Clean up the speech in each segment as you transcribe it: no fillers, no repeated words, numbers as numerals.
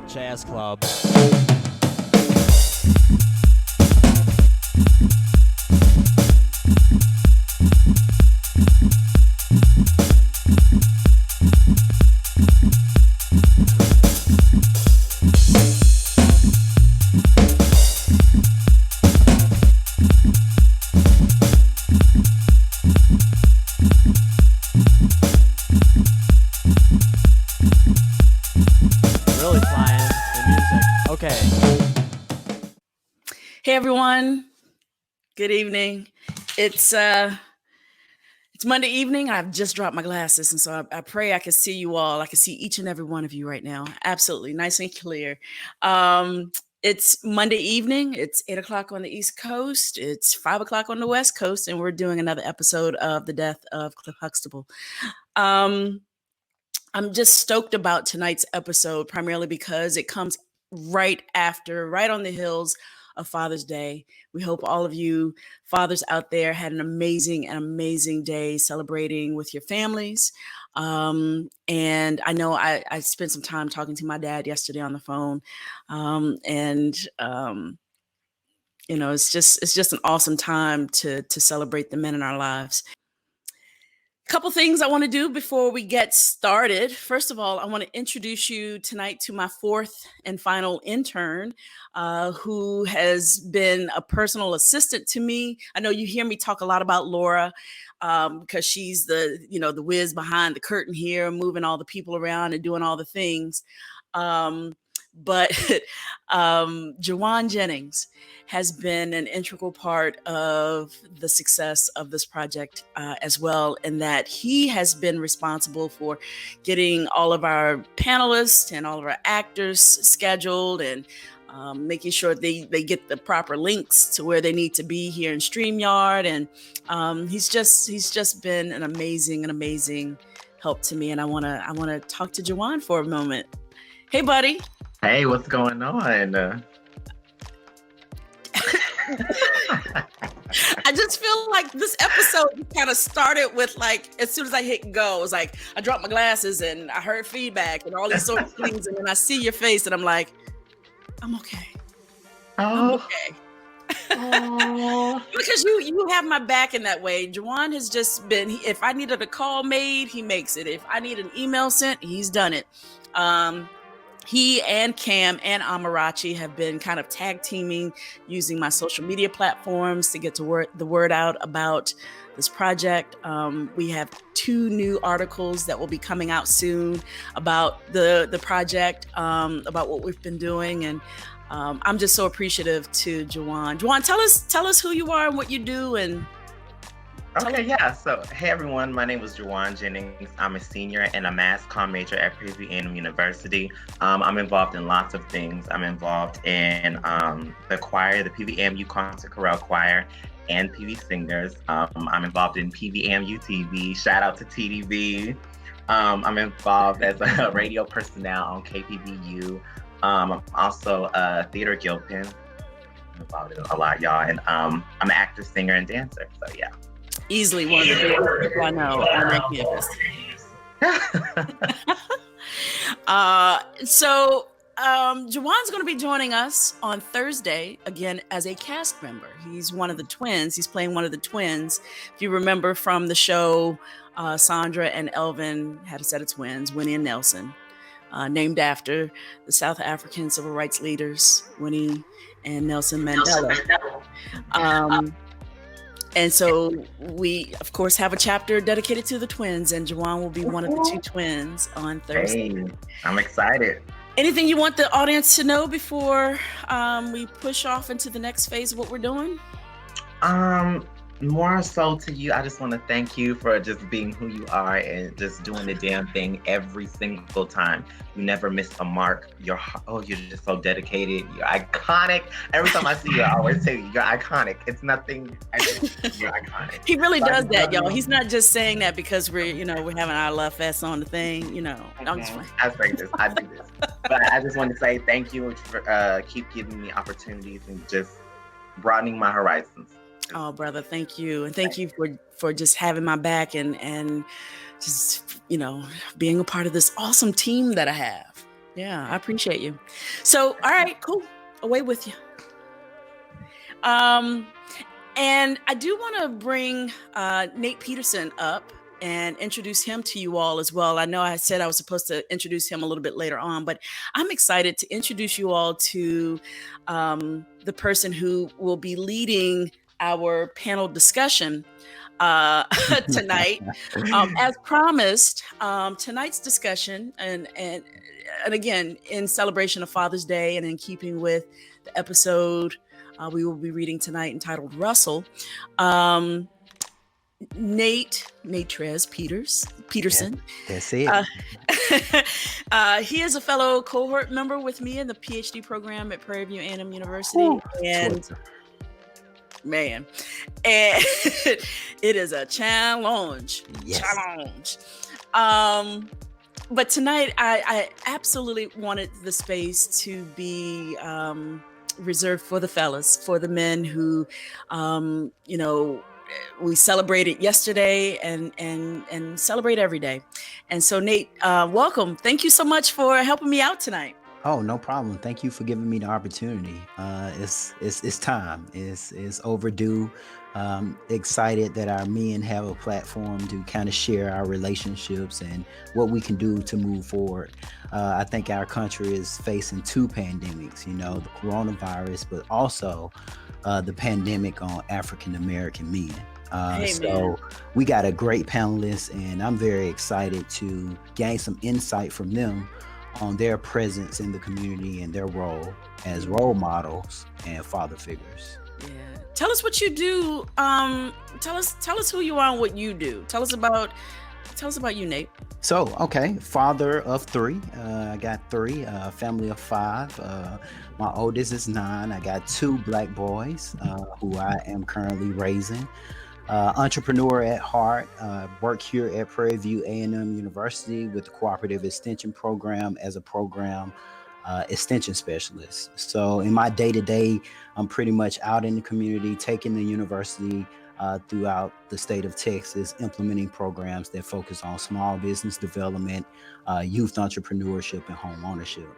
Jazz Club. Hey everyone, good evening. It's Monday evening. I've just dropped my glasses, and so I pray I can see you all. I can see each and every one of you right now. Absolutely, nice and clear. It's Monday evening. It's 8 o'clock on the East Coast. It's 5 o'clock on the West Coast, and we're doing another episode of The Death of Huxtable. I'm just stoked about tonight's episode, primarily because it comes right on the heels of Father's Day. We hope all of you fathers out there had an amazing day celebrating with your families. And I know I spent some time talking to my dad yesterday on the phone. It's just an awesome time to celebrate the men in our lives. Couple things I want to do before we get started. First of all, I want to introduce you tonight to my fourth and final intern, who has been a personal assistant to me. I know you hear me talk a lot about Laura, because she's the whiz behind the curtain here, moving all the people around and doing all the things. But JeJuan Jennings has been an integral part of the success of this project as well, in that he has been responsible for getting all of our panelists and all of our actors scheduled and making sure they get the proper links to where they need to be here in StreamYard. And he's just been an amazing help to me. And I want to talk to JeJuan for a moment. Hey, buddy. Hey, what's going on? I just feel like this episode kind of started with, like, as soon as I hit go, it was like I dropped my glasses and I heard feedback and all these sort of things, and then I see your face and I'm like, I'm okay. Oh. I'm okay. Oh. Because you have my back in that way. JeJuan has just been, if I needed a call made, he makes it. If I need an email sent, he's done it. He and Cam and Amarachi have been kind of tag teaming, using my social media platforms to get the word out about this project. We have 2 new articles that will be coming out soon about the project, about what we've been doing. And I'm just so appreciative to JeJuan. JeJuan, tell us who you are and what you do. And okay, yeah. So, hey everyone, my name is JeJuan Jennings. I'm a senior and a mass comm major at PVM University. I'm involved in lots of things. I'm involved in the choir, the PVMU Concert Chorale Choir, and PV Singers. I'm involved in PVMU TV. Shout out to TDV. I'm involved as a radio personnel on KPVU. I'm also a theater guild pin. I'm involved in a lot, y'all. And I'm an actor, singer, and dancer. So yeah. Easily one of the biggest people I know on that campus. So JeJuan's going to be joining us on Thursday again as a cast member. He's one of the twins. He's playing one of the twins. If you remember from the show, Sandra and Elvin had a set of twins, Winnie and Nelson, named after the South African civil rights leaders, Winnie and Nelson Mandela. And so we, of course, have a chapter dedicated to the twins, and JeJuan will be one of the 2 twins on Thursday. Hey, I'm excited. Anything you want the audience to know before we push off into the next phase of what we're doing? More so to you, I just want to thank you for just being who you are and just doing the damn thing every single time. You never miss a mark. You're just so dedicated. You're iconic. Every time I see you, I always say you're iconic. It's nothing. You're iconic. He really does that, y'all. He's not just saying that because we're having our love fest on the thing. I say this. I do this. But I just want to say thank you for keep giving me opportunities and just broadening my horizons. Oh, brother, thank you. And thank you for just having my back and just, being a part of this awesome team that I have. Yeah, I appreciate you. So, all right, cool. Away with you. And I do want to bring Nate Peterson up and introduce him to you all as well. I know I said I was supposed to introduce him a little bit later on, but I'm excited to introduce you all to the person who will be leading our panel discussion tonight. As promised, tonight's discussion, and again, in celebration of Father's Day and in keeping with the episode we will be reading tonight entitled Russell, Natriez Peterson. That's it. He is a fellow cohort member with me in the PhD program at Prairie View A&M University. And man, and it is a challenge. Yes. But tonight I absolutely wanted the space to be reserved for the fellas, for the men who, we celebrated yesterday and celebrate every day. And so Nate, welcome. Thank you so much for helping me out tonight. Oh, no problem. Thank you for giving me the opportunity. It's time. It's overdue. Excited that our men have a platform to kind of share our relationships and what we can do to move forward. I think our country is facing two pandemics, the coronavirus, but also the pandemic on African American men. So we got a great panelist, and I'm very excited to gain some insight from them on their presence in the community and their role as role models and father figures. Yeah. Tell us what you do. Tell us who you are and what you do. Tell us about you, Nate. So, okay, father of three. I got three, family of five. My oldest is 9. I got 2 black boys who I am currently raising. Entrepreneur at heart, work here at Prairie View A&M University with the Cooperative Extension Program as a program extension specialist. So in my day-to-day, I'm pretty much out in the community, taking the university throughout the state of Texas, implementing programs that focus on small business development, youth entrepreneurship, and home ownership.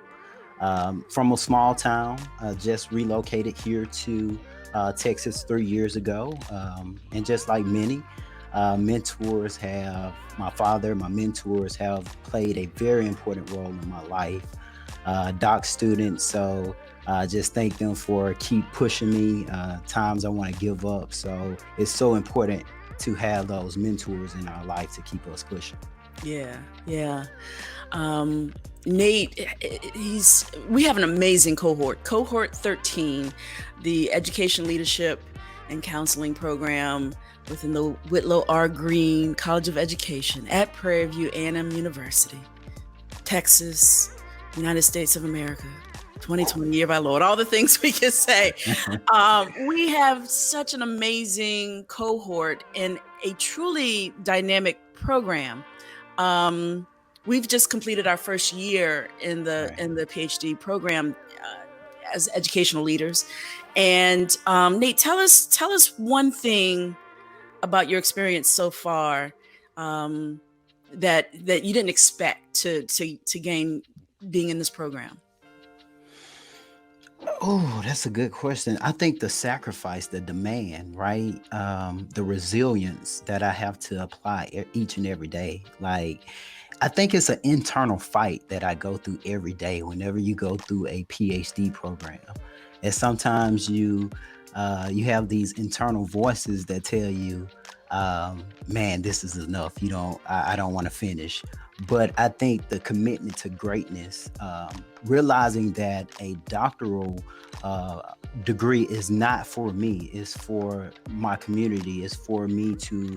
From a small town, just relocated here to Texas 3 years ago. And just like many, my mentors have played a very important role in my life. Doc students, so just thank them for keep pushing me. Times I want to give up. So it's so important to have those mentors in our life to keep us pushing. Yeah. Nate, we have an amazing cohort 13, the education leadership and counseling program within the Whitlow R. Green College of Education at Prairie View A&M University, Texas, United States of America, 2020 year by Lord, all the things we can say. We have such an amazing cohort and a truly dynamic program. We've just completed our first year in the PhD program as educational leaders. And Nate, tell us one thing about your experience so far that you didn't expect to gain being in this program. Oh, that's a good question. I think the sacrifice, the demand, right? The resilience that I have to apply each and every day. Like, I think it's an internal fight that I go through every day whenever you go through a PhD program. And sometimes you have these internal voices that tell you, man, this is enough. I don't want to finish. But I think the commitment to greatness, realizing that a doctoral degree is not for me, it's for my community, it's for me to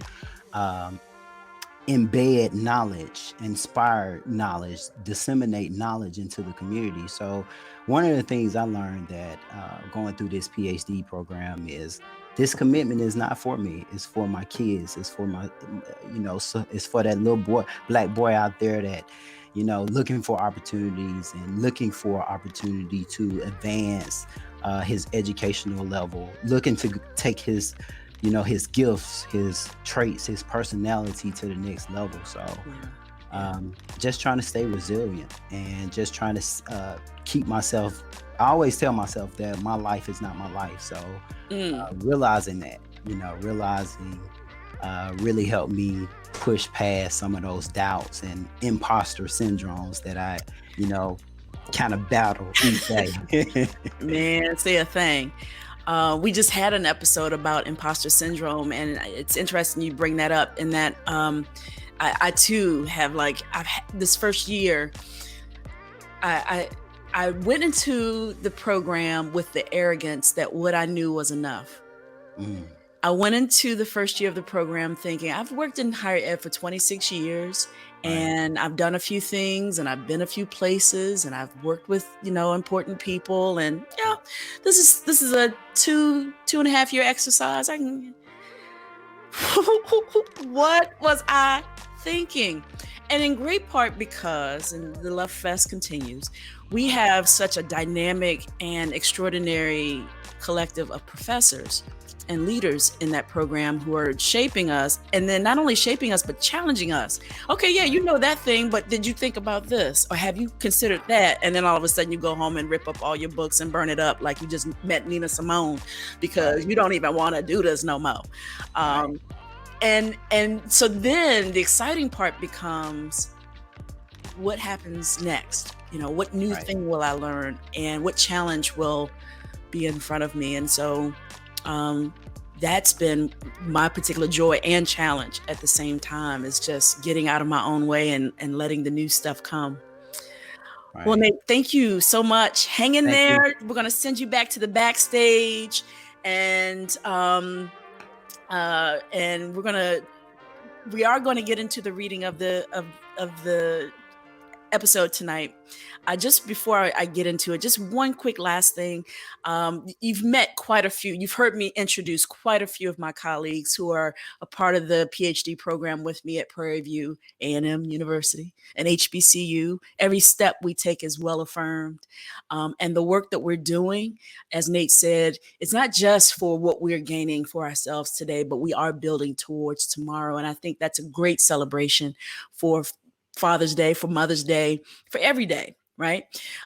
embed knowledge, inspire knowledge, disseminate knowledge into the community. So one of the things I learned that going through this PhD program is this commitment is not for me. It's for my kids. It's for my, it's for that little boy, black boy out there that, looking for opportunities and looking for opportunity to advance his educational level, looking to take his his gifts, his traits, his personality to the next level. So just trying to stay resilient and just trying to keep myself. I always tell myself that my life is not my life. So realizing that, realizing really helped me push past some of those doubts and imposter syndromes that I, kind of battle each day. Man, say a thing. We just had an episode about imposter syndrome, and it's interesting you bring that up. In that, I too have this first year, I went into the program with the arrogance that what I knew was enough. I went into the first year of the program thinking I've worked in higher ed for 26 years. And I've done a few things, and I've been a few places, and I've worked with, important people. And this is a 2.5 year exercise. What was I thinking? And in great part because, and the Love Fest continues, we have such a dynamic and extraordinary collective of professors and leaders in that program who are shaping us, and then not only shaping us, but challenging us. Okay, yeah, you know that thing, but did you think about this? Or have you considered that? And then all of a sudden you go home and rip up all your books and burn it up like you just met Nina Simone because you don't even want to do this no more. And so then the exciting part becomes what happens next? What new thing will I learn, and what challenge will be in front of me? And so that's been my particular joy and challenge at the same time, is just getting out of my own way and letting the new stuff come. Well, Nate, thank you so much. Hang in there. We're going to send you back to the backstage, and we are going to get into the reading of the episode tonight. Just before I get into it, just one quick last thing. You've met quite a few. You've heard me introduce quite a few of my colleagues who are a part of the PhD program with me at Prairie View A&M University and HBCU. Every step we take is well affirmed. And the work that we're doing, as Nate said, it's not just for what we're gaining for ourselves today, but we are building towards tomorrow. And I think that's a great celebration for Father's Day, for Mother's Day, for every day, right?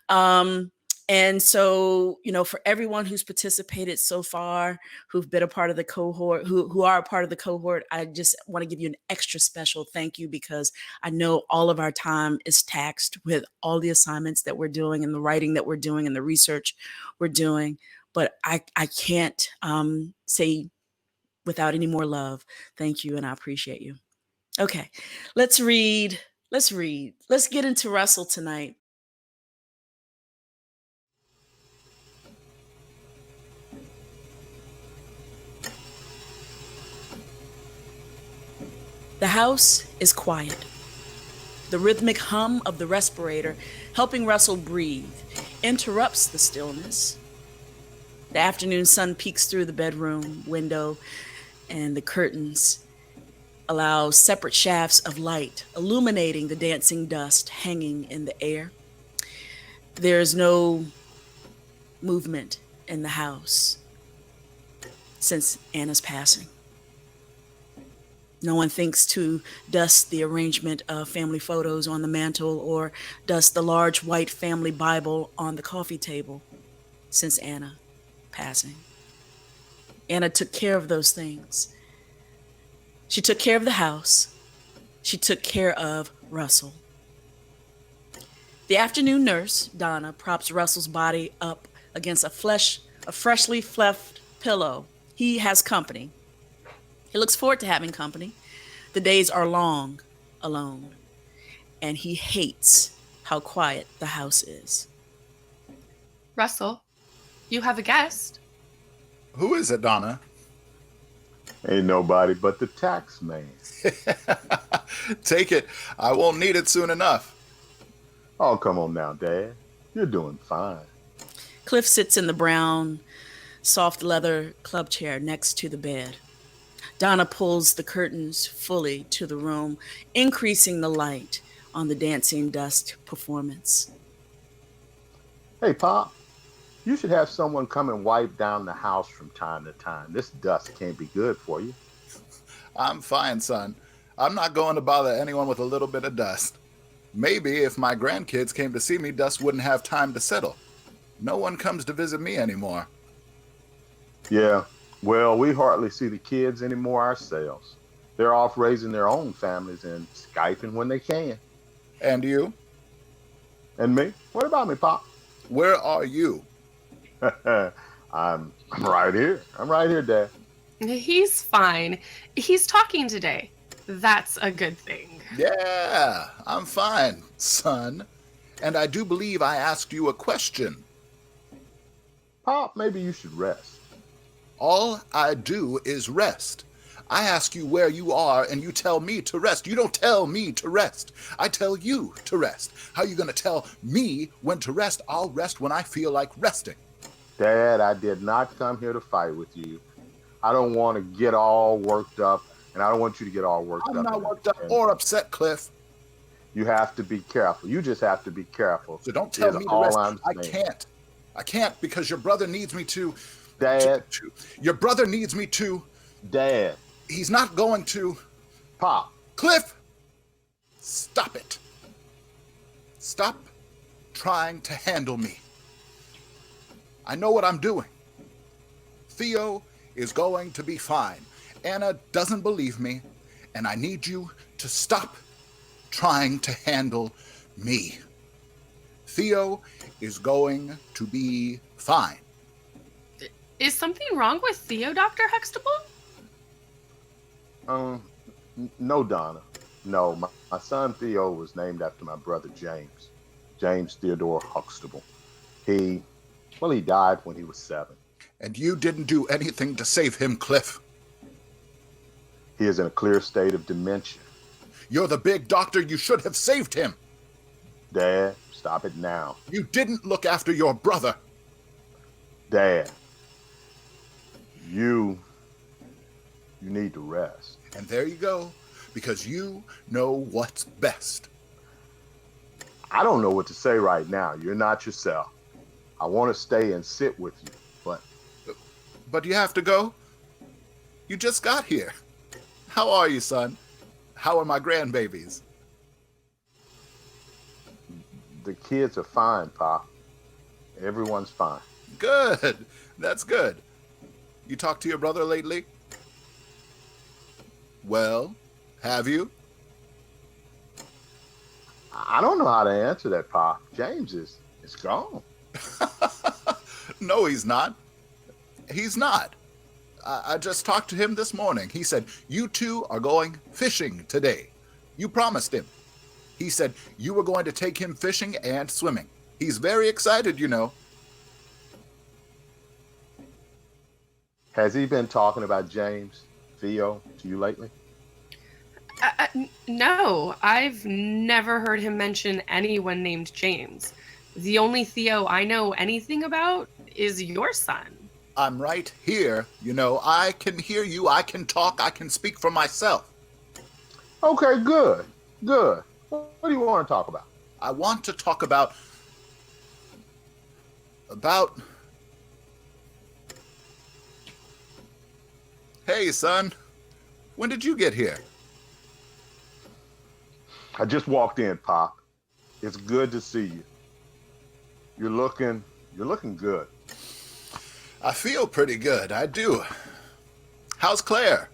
And so, for everyone who's participated so far, who've been a part of the cohort, who are a part of the cohort, I just want to give you an extra special thank you, because I know all of our time is taxed with all the assignments that we're doing and the writing that we're doing and the research we're doing. But I can't say without any more love, thank you, and I appreciate you. Okay, let's read. Let's get into Russell tonight. The house is quiet. The rhythmic hum of the respirator, helping Russell breathe, interrupts the stillness. The afternoon sun peeks through the bedroom window, and the curtains allow separate shafts of light illuminating the dancing dust hanging in the air. There is no movement in the house since Anna's passing. No one thinks to dust the arrangement of family photos on the mantle or dust the large white family Bible on the coffee table since Anna passing. Anna took care of those things. She took care of the house. She took care of Russell. The afternoon nurse, Donna, props Russell's body up against a freshly fluffed pillow. He has company. He looks forward to having company. The days are long alone, and he hates how quiet the house is. Russell, you have a guest. Who is it, Donna? Ain't nobody but the tax man. Take it. I won't need it soon enough. Oh, come on now, Dad. You're doing fine. Cliff sits in the brown, soft leather club chair next to the bed. Donna pulls the curtains fully to the room, increasing the light on the dancing dust performance. Hey, Pop, you should have someone come and wipe down the house from time to time. This dust can't be good for you. I'm fine, son. I'm not going to bother anyone with a little bit of dust. Maybe if my grandkids came to see me, dust wouldn't have time to settle. No one comes to visit me anymore. Yeah, well, we hardly see the kids anymore ourselves. They're off raising their own families and Skyping when they can. And you? And me? What about me, Pop? Where are you? I'm right here. I'm right here, Dad. He's fine. He's talking today. That's a good thing. Yeah, I'm fine, son. And I do believe I asked you a question. Pop, maybe you should rest. All I do is rest. I ask you where you are and you tell me to rest. You don't tell me to rest. I tell you to rest. How are you going to tell me when to rest? I'll rest when I feel like resting. Dad, I did not come here to fight with you. I don't want to get all worked up, and I don't want you to get all worked up. I'm not worked up or upset, Cliff. You have to be careful. You just have to be careful. So don't tell me to rest. I can't because your brother needs me to. Dad. Your brother needs me to. Dad. He's not going to. Pop. Cliff! Stop it. Stop trying to handle me. I know what I'm doing. Theo is going to be fine. Anna doesn't believe me, and I need you to stop trying to handle me. Theo is going to be fine. Is something wrong with Theo, Dr. Huxtable? No, Donna. No, my son Theo was named after my brother James. James Theodore Huxtable. He died when he was 7. And you didn't do anything to save him, Cliff. He is in a clear state of dementia. You're the big doctor. You should have saved him. Dad, stop it now. You didn't look after your brother. Dad, you need to rest. And there you go, because you know what's best. I don't know what to say right now. You're not yourself. I want to stay and sit with you, but... But you have to go? You just got here. How are you, son? How are my grandbabies? The kids are fine, Pop. Everyone's fine. Good. That's good. You talked to your brother lately? Well, have you? I don't know how to answer that, Pop. James is gone. No, he's not. He's not. I just talked to him this morning. He said, you two are going fishing today. You promised him. He said you were going to take him fishing and swimming. He's very excited, you know. Has he been talking about James, Theo, to you lately? No, I've never heard him mention anyone named James. The only Theo I know anything about is your son. I'm right here. You know, I can hear you. I can talk. I can speak for myself. Okay, good. Good. What do you want to talk about? I want to talk about... Hey, son. When did you get here? I just walked in, Pop. It's good to see you. You're looking good. I feel pretty good. I do. How's Claire?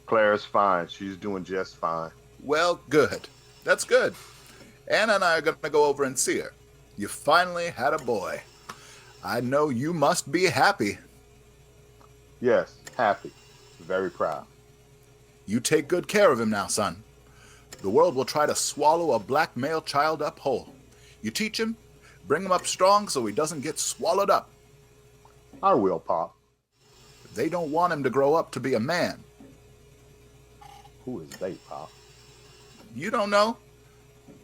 Claire's fine. She's doing just fine. Well, good. That's good. Anna and I are going to go over and see her. You finally had a boy. I know you must be happy. Yes, happy. Very proud. You take good care of him now, son. The world will try to swallow a black male child up whole. You teach him, bring him up strong so he doesn't get swallowed up. I will, Pop. They don't want him to grow up to be a man. Who is they, Pop? You don't know?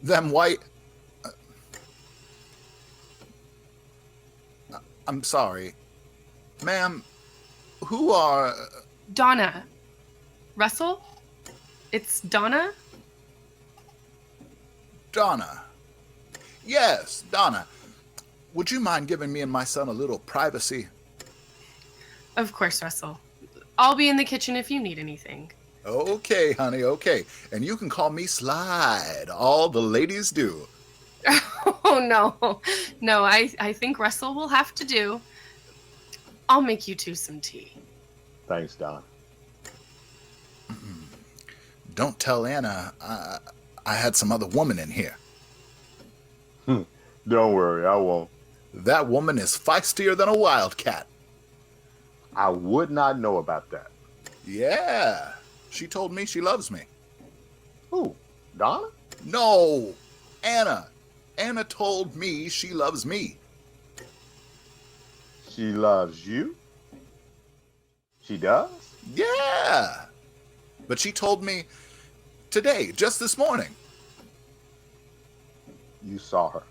Them white... I'm sorry. Ma'am, who are... Donna. Russell? It's Donna? Donna. Yes, Donna. Would you mind giving me and my son a little privacy? Of course, Russell. I'll be in the kitchen if you need anything. Okay, honey, okay. And you can call me Slide. All the ladies do. Oh, no. No, I think Russell will have to do. I'll make you two some tea. Thanks, Don. Don't tell Anna I had some other woman in here. Don't worry, I won't. That woman is feistier than a wildcat. I would not know about that. Yeah, she told me she loves me. Who? Donna? No, Anna. Anna told me she loves me. She loves you? She does? Yeah. But she told me today, just this morning. You saw her.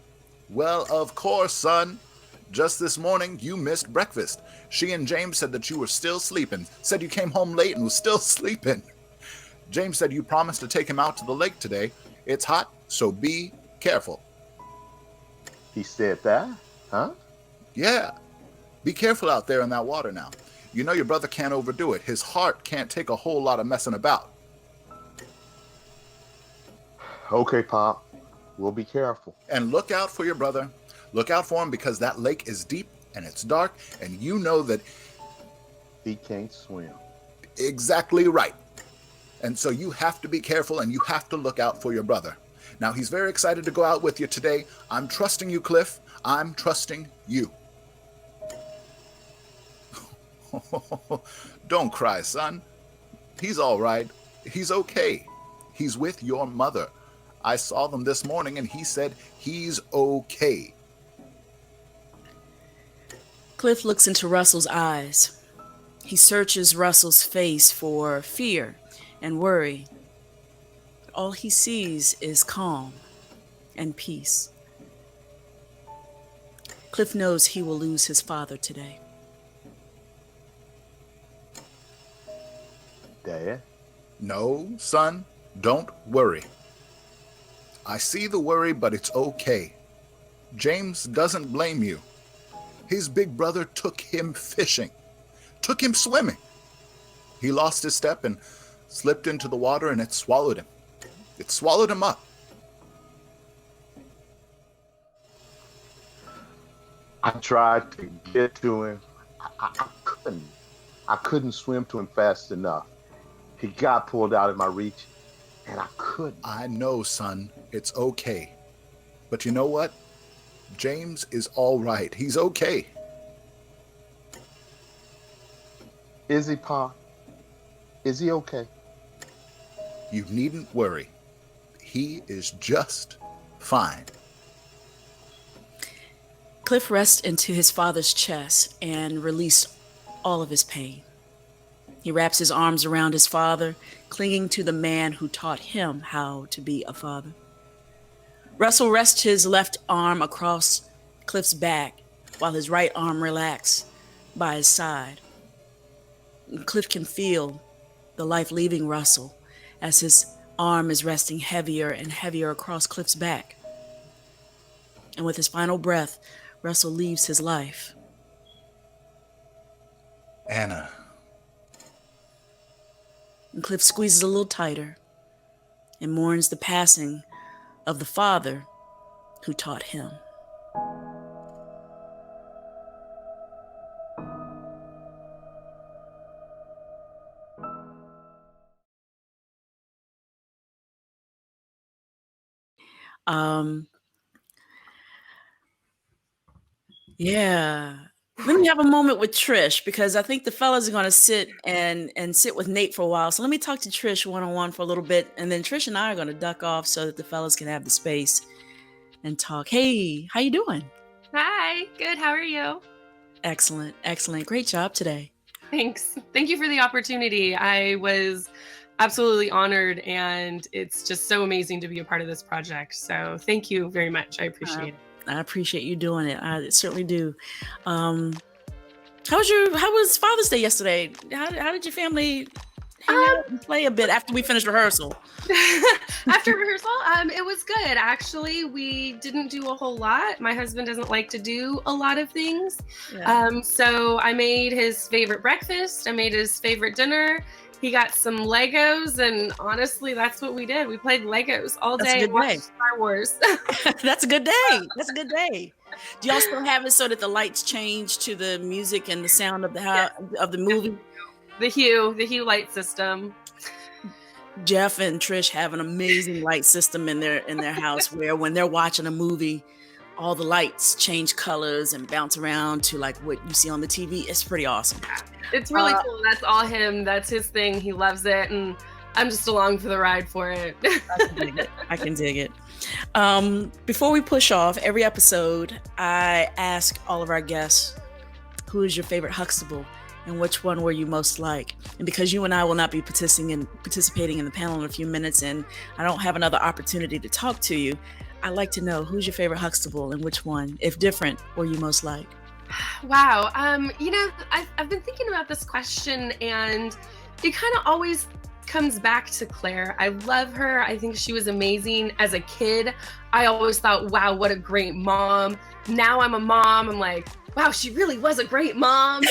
Well, of course, son. Just this morning, you missed breakfast. She and James said that you were still sleeping. Said you came home late and was still sleeping. James said you promised to take him out to the lake today. It's hot, so be careful. He said that? Huh? Yeah. Be careful out there in that water now. You know your brother can't overdo it. His heart can't take a whole lot of messing about. Okay, Pop. We'll be careful. And look out for your brother. Look out for him because that lake is deep and it's dark and you know that he can't swim. Exactly right. And so you have to be careful and you have to look out for your brother. Now, he's very excited to go out with you today. I'm trusting you, Cliff. I'm trusting you. Don't cry, son. He's all right. He's okay. He's with your mother. I saw them this morning and he said he's okay. Cliff looks into Russell's eyes. He searches Russell's face for fear and worry. All he sees is calm and peace. Cliff knows he will lose his father today. Dad? No, son, don't worry. I see the worry, but it's okay. James doesn't blame you. His big brother took him fishing, took him swimming. He lost his step and slipped into the water and it swallowed him. It swallowed him up. I tried to get to him. I couldn't. I couldn't swim to him fast enough. He got pulled out of my reach, and I couldn't. I know, son. It's okay. But you know what? James is all right. He's okay. Is he, Pa? Is he okay? You needn't worry. He is just fine. Cliff rests into his father's chest and released all of his pain. He wraps his arms around his father, clinging to the man who taught him how to be a father. Russell rests his left arm across Cliff's back while his right arm relaxes by his side. Cliff can feel the life leaving Russell as his arm is resting heavier and heavier across Cliff's back. And with his final breath, Russell leaves his life. Anna. And Cliff squeezes a little tighter and mourns the passing of the father who taught him. Yeah. Let me have a moment with Trish because I think the fellas are going to sit and sit with Nate for a while. So let me talk to Trish one-on-one for a little bit, and then Trish and I are going to duck off so that the fellas can have the space and talk. Hey, how you doing? Hi, good. How are you? Excellent, excellent. Great job today. Thanks. Thank you for the opportunity. I was absolutely honored, and it's just so amazing to be a part of this project. So thank you very much. I appreciate it. I appreciate you doing it. I certainly do. How was Father's Day yesterday? How did your family hang out and play a bit after we finished rehearsal? After rehearsal, it was good. Actually, we didn't do a whole lot. My husband doesn't like to do a lot of things. Yeah. So I made his favorite breakfast. I made his favorite dinner. he got some Legos, and honestly, that's what we did. We played Legos all day and watched Star Wars. That's a good day. That's a good day. Do y'all still have it so that the lights change to the music and the sound of the movie? The Hue light system. Jeff and Trish have an amazing light system in their house where when they're watching a movie, all the lights change colors and bounce around to like what you see on the TV. It's pretty awesome. It's really cool. That's all him. That's his thing. He loves it, and I'm just along for the ride for it. I can dig it. Before we push off, every episode, I ask all of our guests, who is your favorite Huxtable and which one were you most like? And because you and I will not be participating in the panel in a few minutes, and I don't have another opportunity to talk to you, I'd like to know who's your favorite Huxtable and which one, if different, were you most like? Wow. I've been thinking about this question, and it kind of always comes back to Claire. I love her. I think she was amazing. As a kid, I always thought, wow, what a great mom. Now I'm a mom. I'm like, wow, she really was a great mom.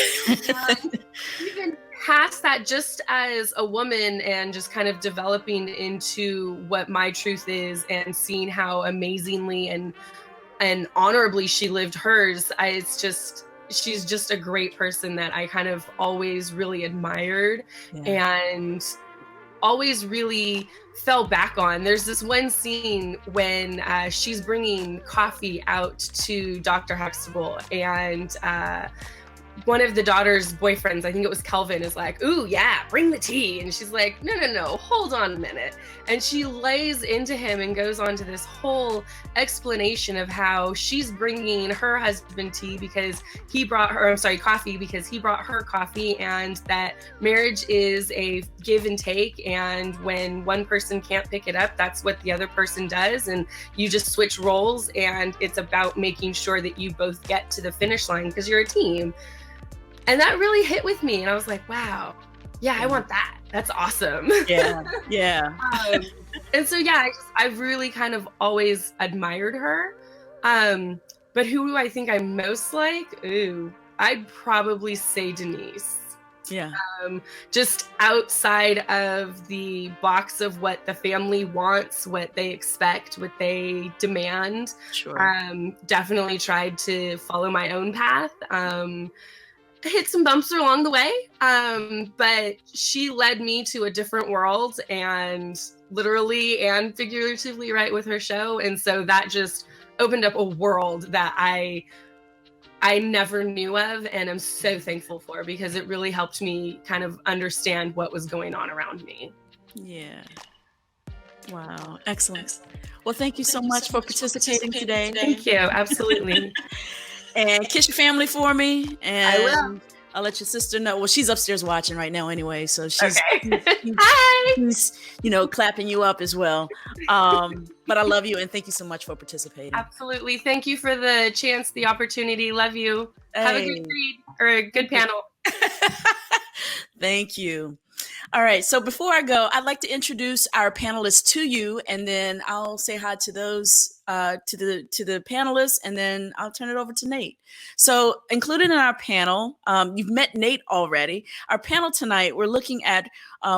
Even past that, just as a woman and just kind of developing into what my truth is and seeing how amazingly and honorably she lived hers, she's just a great person that I kind of always really admired and always really fell back on. There's this one scene when she's bringing coffee out to Dr. Huxtable, and one of the daughter's boyfriends, I think it was Kelvin, is like, ooh, yeah, bring the tea. And she's like, no, hold on a minute. And she lays into him and goes on to this whole explanation of how she's bringing her husband tea because he brought her, coffee because he brought her coffee, and that marriage is a give and take. And when one person can't pick it up, that's what the other person does. And you just switch roles, and it's about making sure that you both get to the finish line because you're a team. And that really hit with me. And I was like, wow, yeah, I want that. That's awesome. Yeah. And so, yeah, I've really kind of always admired her. But who do I think I'm most like? Ooh, I'd probably say Denise. Yeah. Just outside of the box of what the family wants, what they expect, what they demand. Sure. Definitely tried to follow my own path. Hit some bumps along the way, but she led me to a different world, and literally and figuratively, right, with her show. And so that just opened up a world that I never knew of, and I'm so thankful for, because it really helped me kind of understand what was going on around me. Yeah. Wow. Excellent. Well, thank you so much for participating today. Thank you. Absolutely. And kiss your family for me. And I will. I'll let your sister know. Well, she's upstairs watching right now anyway, so she's, Hi. she's clapping you up as well. But I love you, and thank you so much for participating. Absolutely. Thank you for the chance, the opportunity. Love you. Hey. Have a good read or a good panel. Thank you. All right. So before I go, I'd like to introduce our panelists to you, and then I'll say hi to those to the panelists, and then I'll turn it over to Nate. So included in our panel, you've met Nate already. Our panel tonight, we're looking at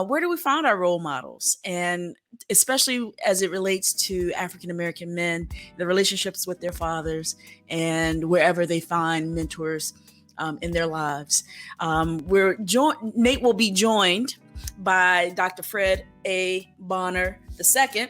where do we find our role models, and especially as it relates to African American men, the relationships with their fathers, and wherever they find mentors in their lives. Nate will be joined by Dr. Fred A. Bonner II.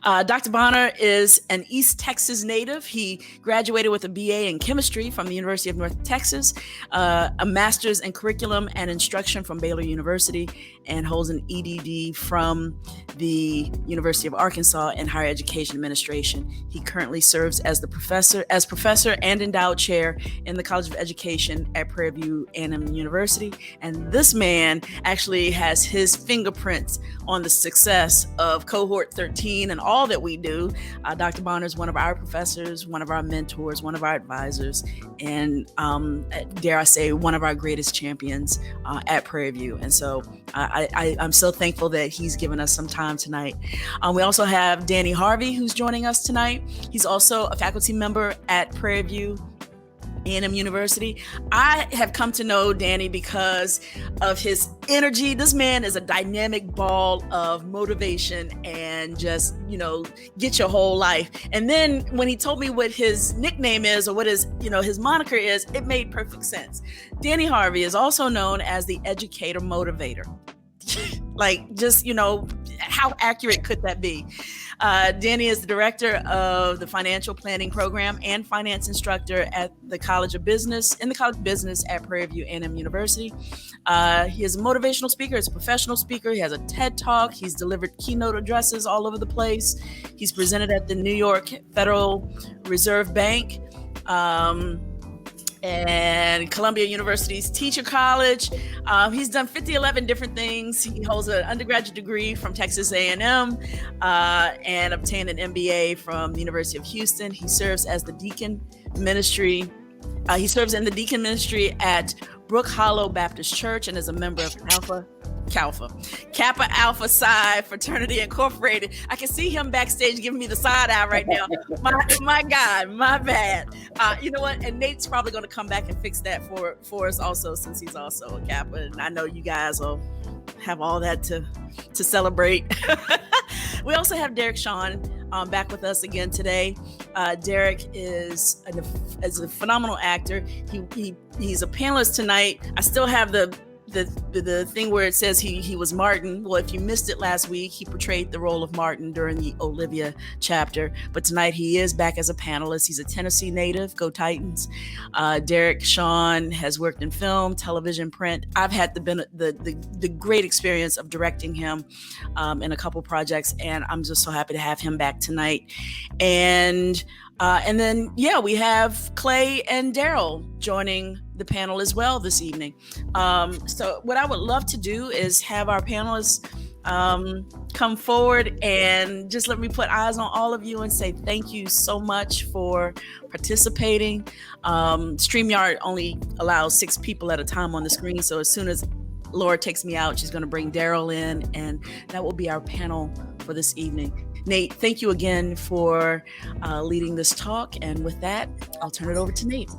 Dr. Bonner is an East Texas native. He graduated with a BA in chemistry from the University of North Texas, a master's in curriculum and instruction from Baylor University, and holds an EDD from the University of Arkansas in higher education administration. He currently serves as professor and endowed chair in the College of Education at Prairie View A&M University. And this man actually has his fingerprints on the success of Cohort 13 and all that we do. Dr. Bonner is one of our professors, one of our mentors, one of our advisors, and dare I say, one of our greatest champions at Prairie View. And so I'm so thankful that he's given us some time tonight. We also have Harvey, who's joining us tonight. He's also a faculty member at Prairie View. A&M University. I have come to know Danny because of his energy. This man is a dynamic ball of motivation and just, get your whole life. And then when he told me what his nickname is or what his moniker is, it made perfect sense. Danny Harvey is also known as the educator motivator. How accurate could that be? Danny is the director of the financial planning program and finance instructor at the College of Business, at Prairie View A&M University. He is a motivational speaker, he's a professional speaker. He has a TED Talk. He's delivered keynote addresses all over the place. He's presented at the New York Federal Reserve Bank, and Columbia University's Teacher College. He's done 11 different things. He holds an undergraduate degree from Texas A&M and obtained an MBA from the University of Houston. He serves as the deacon ministry. He serves in the deacon ministry at Brook Hollow Baptist Church and is a member of Kappa Alpha Psi Fraternity Incorporated. I can see him backstage giving me the side eye right now. My God, my bad. You know what? And Nate's probably going to come back and fix that for us also, since he's also a Kappa. And I know you guys will have all that to celebrate. We also have Derek Shaun back with us again today. Derek is a phenomenal actor. He's a panelist tonight. I still have the thing where it says he was Martin. Well, if you missed it last week, he portrayed the role of Martin during the Olivia chapter. But tonight he is back as a panelist. He's a Tennessee native. Go Titans. Derek Shaun has worked in film, television, print. I've had the great experience of directing him in a couple projects, and I'm just so happy to have him back tonight. And then we have Clay and Darryl joining the panel as well this evening. So what I would love to do is have our panelists come forward and just let me put eyes on all of you and say thank you so much for participating. StreamYard only allows 6 people at a time on the screen, so as soon as Laura takes me out, she's going to bring Darryl in, and that will be our panel for this evening. Nate, thank you again for leading this talk. And with that, I'll turn it over to Nate.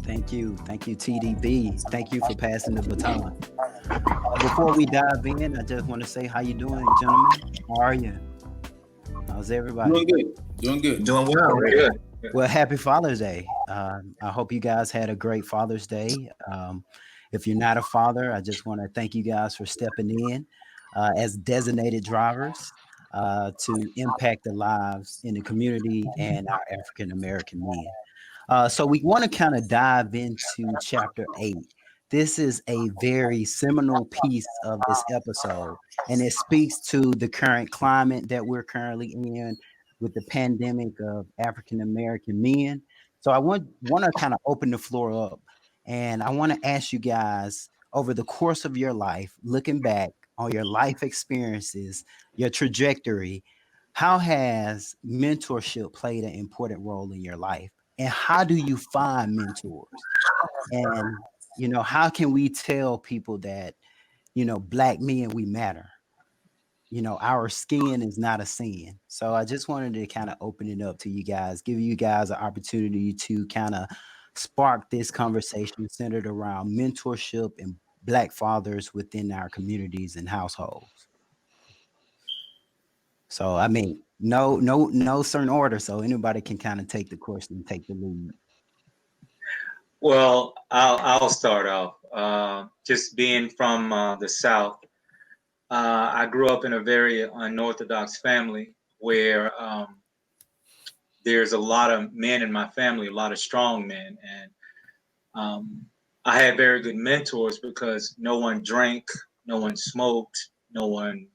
Thank you, TDB. Thank you for passing the baton. Before we dive in, I just want to say, how you doing, gentlemen? How are you? How's everybody? Doing good. Doing well. Very good. Well, happy Father's Day. I hope you guys had a great Father's Day. If you're not a father, I just want to thank you guys for stepping in as designated drivers to impact the lives in the community and our African American men. So we want to kind of dive into chapter 8. This is a very seminal piece of this episode, and it speaks to the current climate that we're currently in with the pandemic of African American men. So I want to kind of open the floor up, and I want to ask you guys, over the course of your life, looking back on your life experiences, your trajectory, how has mentorship played an important role in your life? And how do you find mentors? And, how can we tell people that, Black men, we matter? Our skin is not a sin. So I just wanted to kind of open it up to you guys, give you guys an opportunity to kind of spark this conversation centered around mentorship and Black fathers within our communities and households. So, I mean, no certain order. So anybody can kind of take the course and take the lead. Well, I'll start off. Just being from the South, I grew up in a very unorthodox family where there's a lot of men in my family, a lot of strong men. And I had very good mentors because no one drank, no one smoked, no one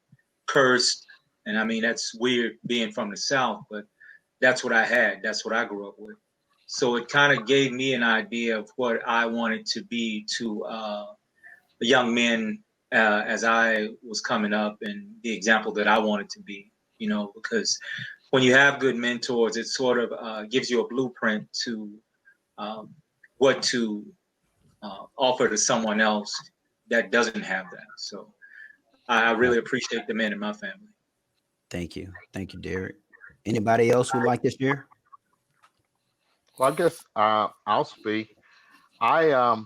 cursed. And I mean, that's weird being from the South, but that's what I had. That's what I grew up with. So it kind of gave me an idea of what I wanted to be to the young men as I was coming up, and the example that I wanted to be, because when you have good mentors, it sort of gives you a blueprint to what to offer to someone else that doesn't have that. So I really appreciate the men in my family. Thank you, Derek. Anybody else would like to share? Well, I guess I'll speak. I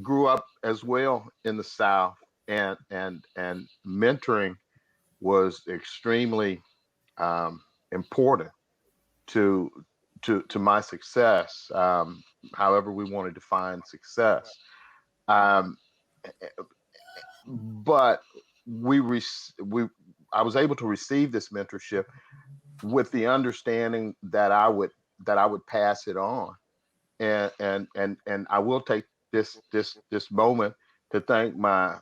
grew up as well in the South, and mentoring was extremely important to my success. However, we want to define success. Um, but I was able to receive this mentorship with the understanding that I would pass it on, and I will take this moment to thank my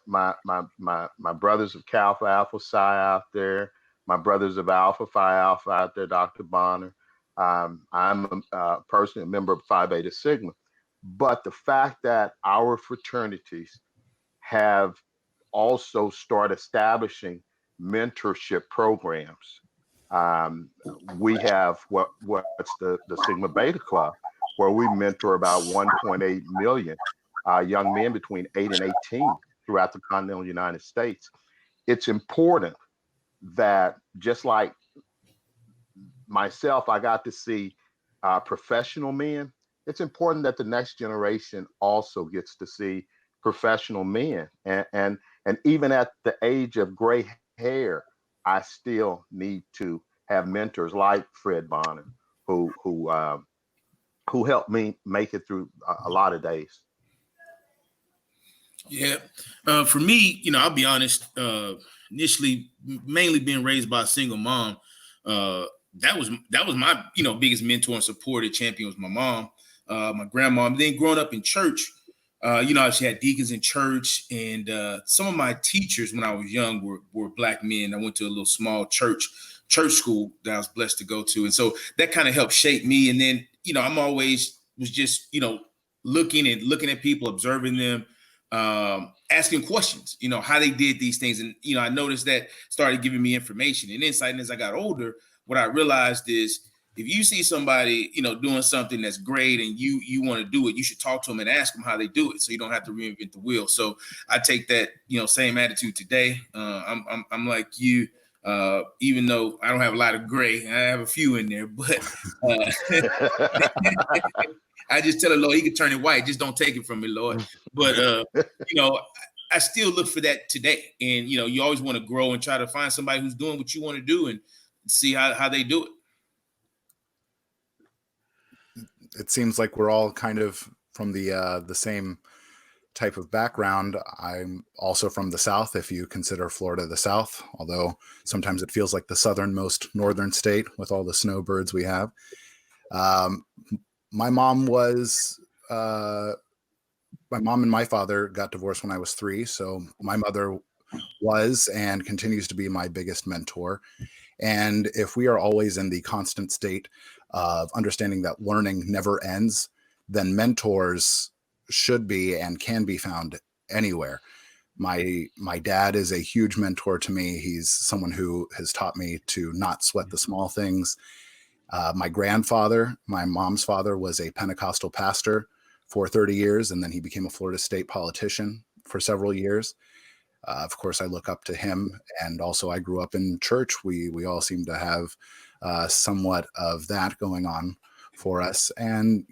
brothers of Kappa Alpha Psi out there, my brothers of Alpha Phi Alpha out there, Dr. Bonner. I'm personally a member of Phi Beta Sigma, but the fact that our fraternities have also started establishing mentorship programs. We have what's the Sigma Beta Club, where we mentor about 1.8 million young men between 8 and 18 throughout the continental United States. It's important that, just like myself, I got to see professional men. It's important that the next generation also gets to see professional men. And even at the age of gray hair, I still need to have mentors like Fred Bonner, who helped me make it through a lot of days. Yeah, for me, I'll be honest. Initially, mainly being raised by a single mom, that was my biggest mentor and supporter champion was my mom, my grandma. And then growing up in church, she had deacons in church, and some of my teachers when I was young were Black men. I went to a little small church school that I was blessed to go to, and so that kind of helped shape me. And then I'm always was just looking at people, observing them, asking questions, how they did these things. And, I noticed that started giving me information and insight. And as I got older, what I realized is if you see somebody, doing something that's great and you want to do it, you should talk to them and ask them how they do it, so you don't have to reinvent the wheel. So I take that, same attitude today. I'm like you, even though I don't have a lot of gray, I have a few in there, but I just tell the Lord he can turn it white. Just don't take it from me, Lord. But, I still look for that today. And, you always want to grow and try to find somebody who's doing what you want to do and see how they do it. It seems like we're all kind of from the same type of background. I'm also from the South, if you consider Florida the South, although sometimes it feels like the southernmost northern state with all the snowbirds we have. My mom and my father got divorced when I was 3. So my mother was and continues to be my biggest mentor. And if we are always in the constant state of understanding that learning never ends, then mentors should be and can be found anywhere. My dad is a huge mentor to me. He's someone who has taught me to not sweat the small things. My grandfather, my mom's father, was a Pentecostal pastor for 30 years, and then he became a Florida state politician for several years. Of course, I look up to him, and also I grew up in church. We all seem to have somewhat of that going on for us. And,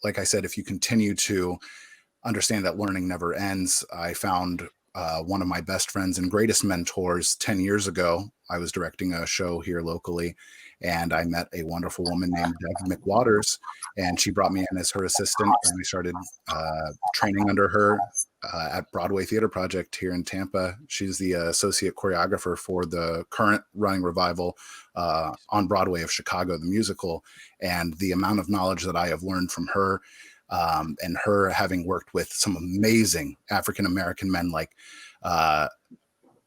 like I said, if you continue to understand that learning never ends, I found one of my best friends and greatest mentors 10 years ago. I was directing a show here locally, and I met a wonderful woman named Deb McWaters, and she brought me in as her assistant, and we started training under her at Broadway Theater Project here in Tampa. She's the associate choreographer for the current running revival on Broadway of Chicago, the musical, and the amount of knowledge that I have learned from her, and her having worked with some amazing African-American men like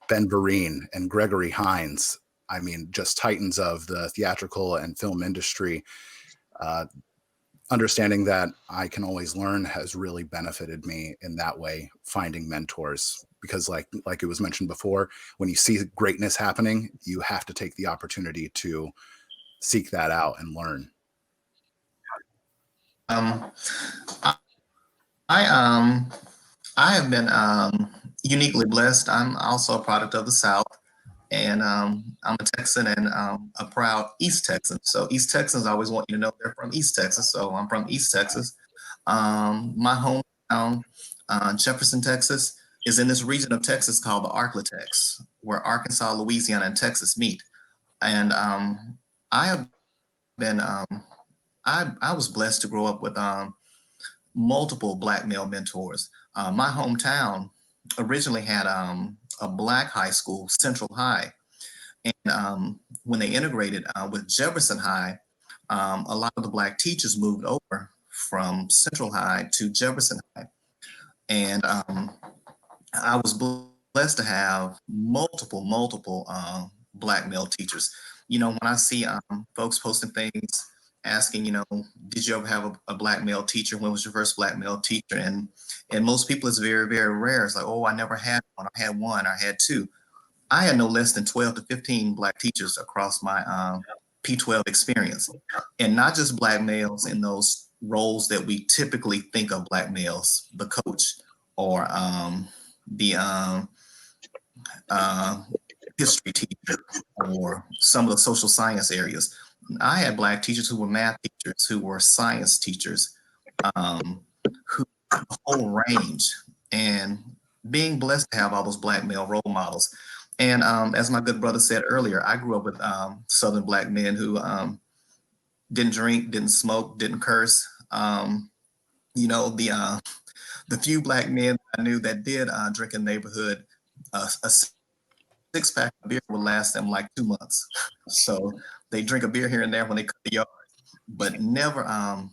Ben Vereen and Gregory Hines. I mean, just titans of the theatrical and film industry. Understanding that I can always learn has really benefited me in that way, finding mentors. Because like it was mentioned before, when you see greatness happening, you have to take the opportunity to seek that out and learn. I have been uniquely blessed. I'm also a product of the South, and I'm a Texan and a proud East Texan. So East Texans always want you to know they're from East Texas. So I'm from East Texas. My hometown, Jefferson, Texas, is in this region of Texas called the Arklatex, where Arkansas, Louisiana, and Texas meet. And I have been, I was blessed to grow up with multiple Black male mentors. My hometown originally had a Black high school, Central High. And when they integrated with Jefferson High, a lot of the Black teachers moved over from Central High to Jefferson High. And I was blessed to have multiple Black male teachers. You know, when I see folks posting things asking, you know, did you ever have a Black male teacher? When was your first Black male teacher? And most people, it's very, very rare. It's like, oh, I never had one. I had one, I had two. I had no less than 12 to 15 Black teachers across my P12 experience. And not just Black males in those roles that we typically think of Black males, the coach or the history teacher or some of the social science areas. I had Black teachers who were math teachers, who were science teachers, who had a whole range. And being blessed to have all those Black male role models. And as my good brother said earlier, I grew up with Southern Black men who didn't drink, didn't smoke, didn't curse. You know, the few Black men I knew that did drink in the neighborhood, a six-pack of beer would last them like 2 months. So they drink a beer here and there when they cut the yard, but never, I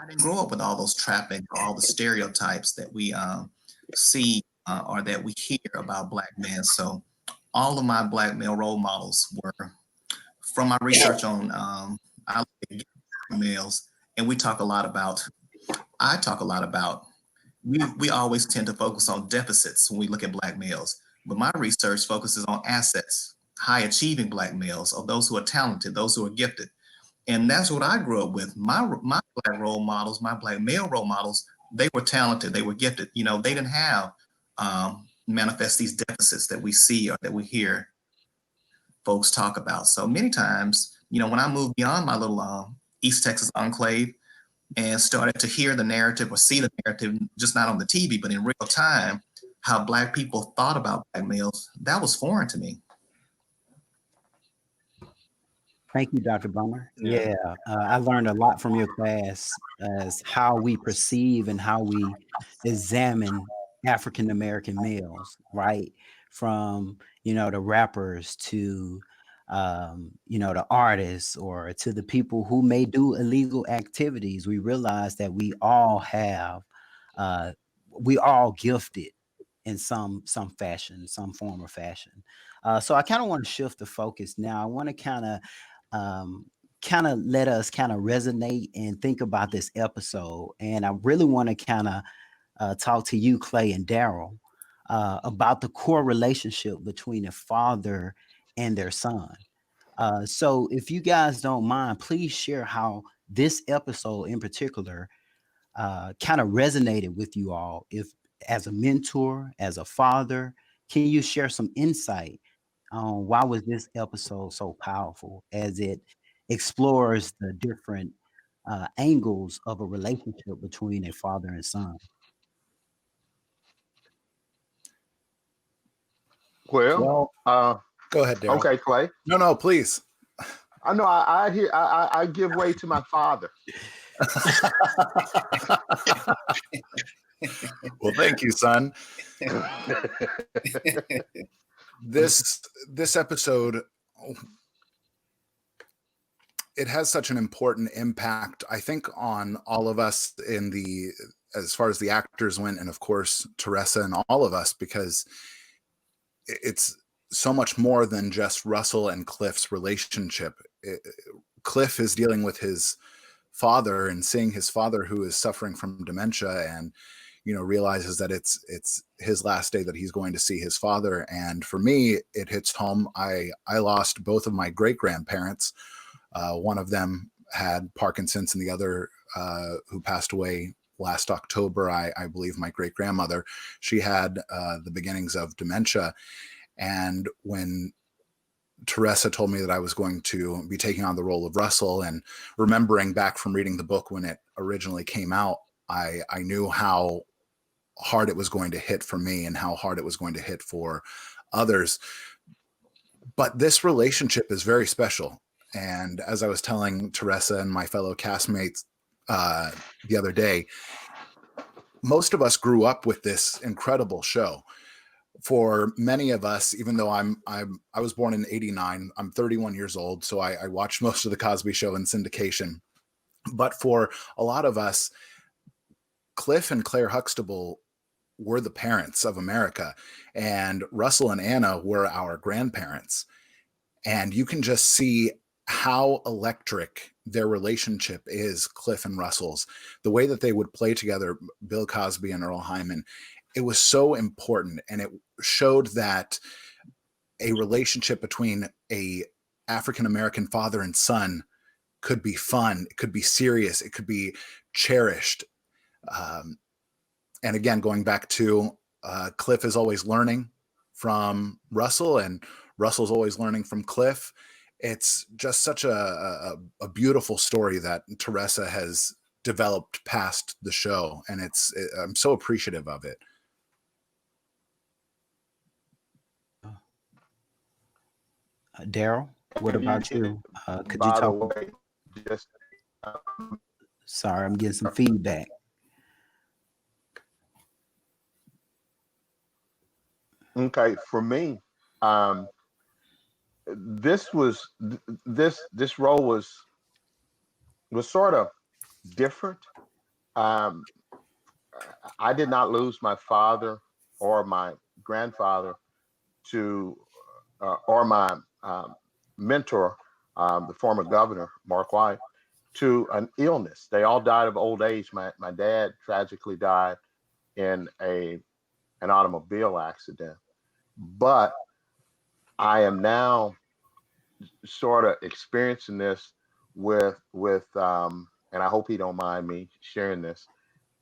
didn't grow up with all those trappings, all the stereotypes that we see or that we hear about Black men. So all of my Black male role models were from my research on I look at males, and I talk a lot about, we always tend to focus on deficits when we look at Black males, but my research focuses on assets, high achieving Black males, or those who are talented, those who are gifted. And that's what I grew up with. My Black role models, my Black male role models, they were talented, they were gifted. You know, they didn't have manifest these deficits that we see or that we hear folks talk about. So many times, you know, when I moved beyond my little East Texas enclave and started to hear the narrative or see the narrative, just not on the TV, but in real time, how Black people thought about Black males, that was foreign to me. Thank you, Dr. Bummer. Yeah, I learned a lot from your class as how we perceive and how we examine African-American males, right? From, you know, the rappers to, you know, the artists or to the people who may do illegal activities. We realize that we all have, we all gifted in some fashion, some form or fashion. So I kind of want to shift the focus now. I want to kind of let us kind of resonate and think about this episode. And I really want to kind of talk to you, Clay and Darryl, about the core relationship between a father and their son. So if you guys don't mind, please share how this episode in particular kind of resonated with you all. If as a mentor, as a father, can you share some insight on why was this episode so powerful as it explores the different angles of a relationship between a father and son? Well, go ahead, Darryl. Okay, Clay. No, please. I know I give way to my father. Well, thank you, son. This episode, it has such an important impact, I think, on all of us as far as the actors went, and of course Terésa and all of us, because it's so much more than just Russell and Cliff's relationship. Cliff is dealing with his father and seeing his father who is suffering from dementia, and you know, realizes that it's his last day that he's going to see his father. And for me, it hits home. I lost both of my great grandparents. One of them had Parkinson's, and the other who passed away last October, I believe my great grandmother, she had the beginnings of dementia. And when Terésa told me that I was going to be taking on the role of Russell, and remembering back from reading the book when it originally came out, I knew how hard it was going to hit for me and how hard it was going to hit for others. But this relationship is very special. And as I was telling Terésa and my fellow castmates the other day, most of us grew up with this incredible show. For many of us, even though I was born in '89, I'm 31 years old, so I watched most of the Cosby Show in syndication. But for a lot of us, Cliff and Claire Huxtable were the parents of America, and Russell and Anna were our grandparents. And you can just see how electric their relationship is, Cliff and Russell's, the way that they would play together, Bill Cosby and Earl Hyman. It was so important, and it showed that a relationship between a African-American father and son could be fun, it could be serious, it could be cherished. And again, going back to Cliff is always learning from Russell, and Russell's always learning from Cliff. It's just such a beautiful story that Terésa has developed past the show, and I'm so appreciative of it. Darryl, what about you? Could you talk? Sorry, I'm getting some feedback. Okay, for me, this role was sort of different. I did not lose my father or my grandfather to or my mentor, the former governor, Mark White, to an illness. They all died of old age. My dad tragically died in an automobile accident. But I am now sort of experiencing this with and I hope he don't mind me sharing this,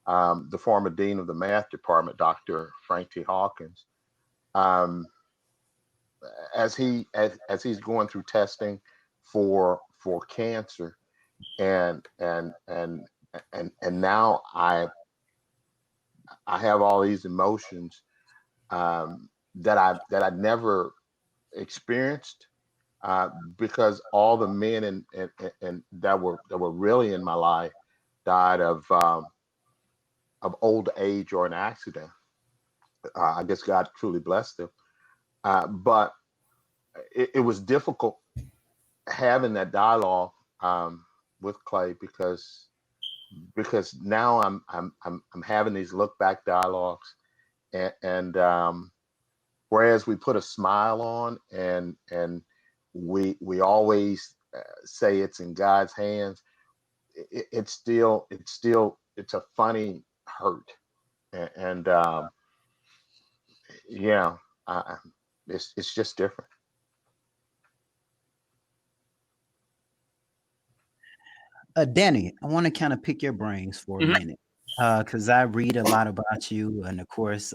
the former dean of the math department, Dr. Frank T. Hawkins. As he's going through testing for cancer, and now I have all these emotions that I never experienced, because all the men and that were really in my life died of old age or an accident. I guess God truly blessed them. But it was difficult having that dialogue with Clay, because now I'm having these look back dialogues, and whereas we put a smile on and we always say it's in God's hands, it's a funny hurt, and yeah, it's just different. Danny, I want to kind of pick your brains for a minute, because I read a lot about you, and of course,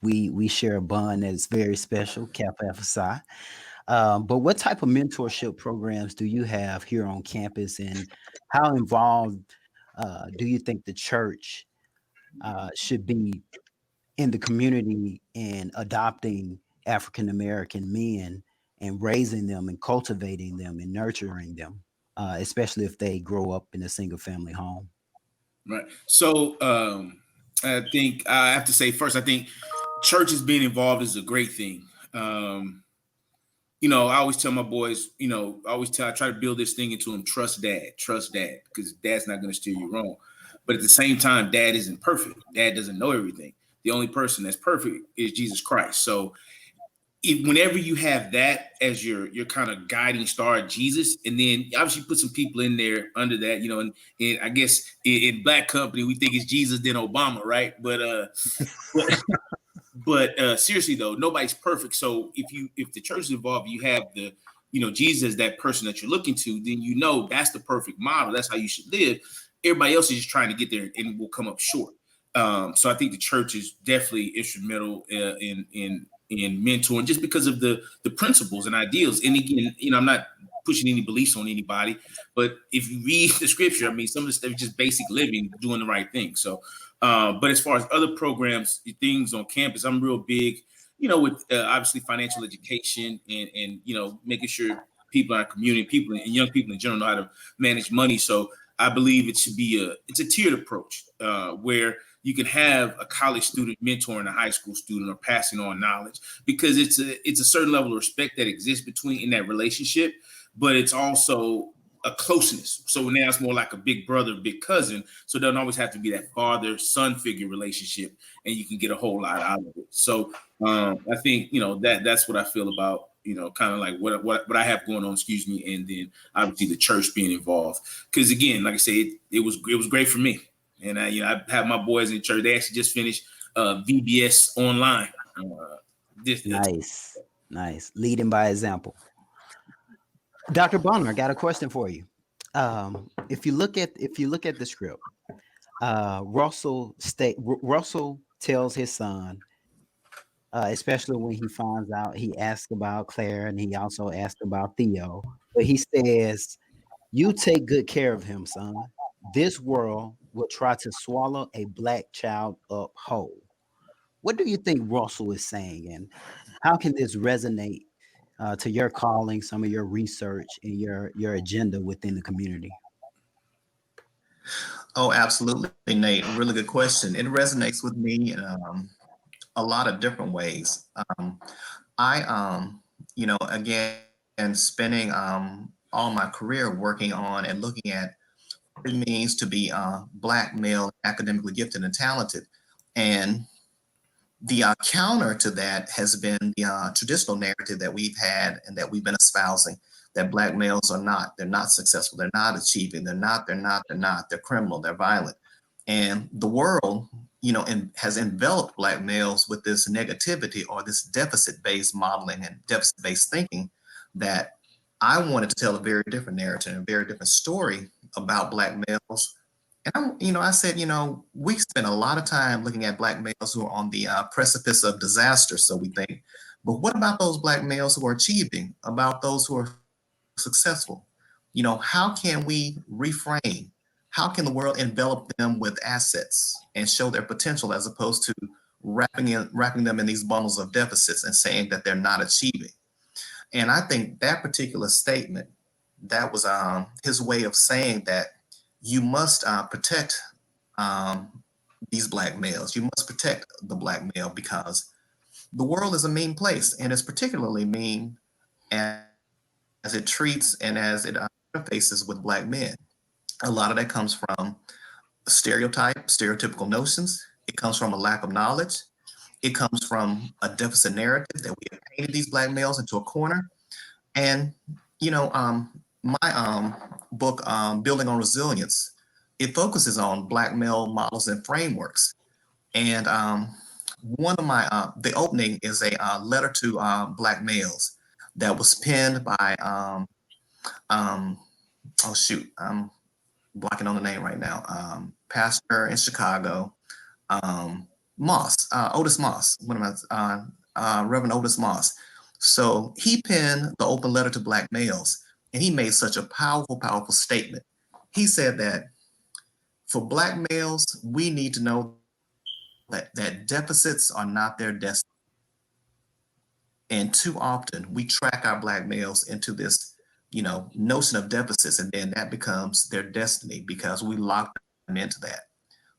we share a bond that's very special, Kappa Alpha Psi. But what type of mentorship programs do you have here on campus, and how involved do you think the church should be in the community in adopting African American men and raising them and cultivating them and nurturing them, especially if they grow up in a single family home? Right. So I think I have to say first, I think churches being involved is a great thing. I always tell my boys, I try to build this thing into them. Trust dad, because dad's not going to steer you wrong. But at the same time, dad isn't perfect. Dad doesn't know everything. The only person that's perfect is Jesus Christ. So whenever you have that as your kind of guiding star, Jesus, and then obviously put some people in there under that, and I guess in Black company, we think it's Jesus, then Obama, right? But seriously though, nobody's perfect. So if the church is involved, you have the, Jesus as that person that you're looking to, then that's the perfect model. That's how you should live. Everybody else is just trying to get there and will come up short. So I think the church is definitely instrumental in mentoring, just because of the principles and ideals. And again, I'm not pushing any beliefs on anybody. But if you read the scripture, I mean, some of the stuff is just basic living, doing the right thing. So, but as far as other programs, things on campus, I'm real big, with obviously financial education and making sure people in our community, people and young people in general know how to manage money. So I believe it should be it's a tiered approach where you can have a college student mentoring a high school student or passing on knowledge, because it's a certain level of respect that exists in that relationship, but it's also a closeness. So now it's more like a big brother, big cousin. So it doesn't always have to be that father-son figure relationship, and you can get a whole lot out of it. So I think, that's what I feel about, kind of like what I have going on, and then obviously the church being involved. Because again, like I said, it was great for me. And I have my boys in church. They actually just finished VBS online. Nice. Leading by example. Dr. Bonner, I got a question for you. If you look at the script, Russell tells his son, especially when he finds out, he asks about Claire and he also asked about Theo, but he says, "You take good care of him, son. This world will try to swallow a black child up whole." What do you think Russell is saying, and how can this resonate to your calling, some of your research and your agenda within the community? Oh, absolutely, Nate. Really good question. It resonates with me in a lot of different ways. I, again, and spending all my career working on and looking at what it means to be Black, male, academically gifted and talented. And the counter to that has been the traditional narrative that we've had and that we've been espousing, that Black males they're not successful, they're not achieving, they're criminal, they're violent. And the world, has enveloped Black males with this negativity or this deficit-based modeling and deficit-based thinking, that I wanted to tell a very different narrative, a very different story about Black males. And I said, we spend a lot of time looking at Black males who are on the precipice of disaster, so we think, but what about those Black males who are achieving, about those who are successful? How can we reframe? How can the world envelop them with assets and show their potential, as opposed to wrapping them in these bundles of deficits and saying that they're not achieving? And I think that particular statement, that was his way of saying that you must protect these Black males. You must protect the Black male, because the world is a mean place, and it's particularly mean as it treats and as it interfaces with Black men. A lot of that comes from stereotypical notions. It comes from a lack of knowledge. It comes from a deficit narrative that we have painted these Black males into a corner. And, my book, Building on Resilience, it focuses on Black male models and frameworks. And one of my, the opening is a letter to Black males that was penned by, I'm blocking on the name right now, pastor in Chicago, Otis Moss, Reverend Otis Moss. So he penned the open letter to Black males, and he made such a powerful, powerful statement. He said that for Black males, we need to know that deficits are not their destiny. And too often we track our Black males into this, notion of deficits, and then that becomes their destiny because we lock them into that.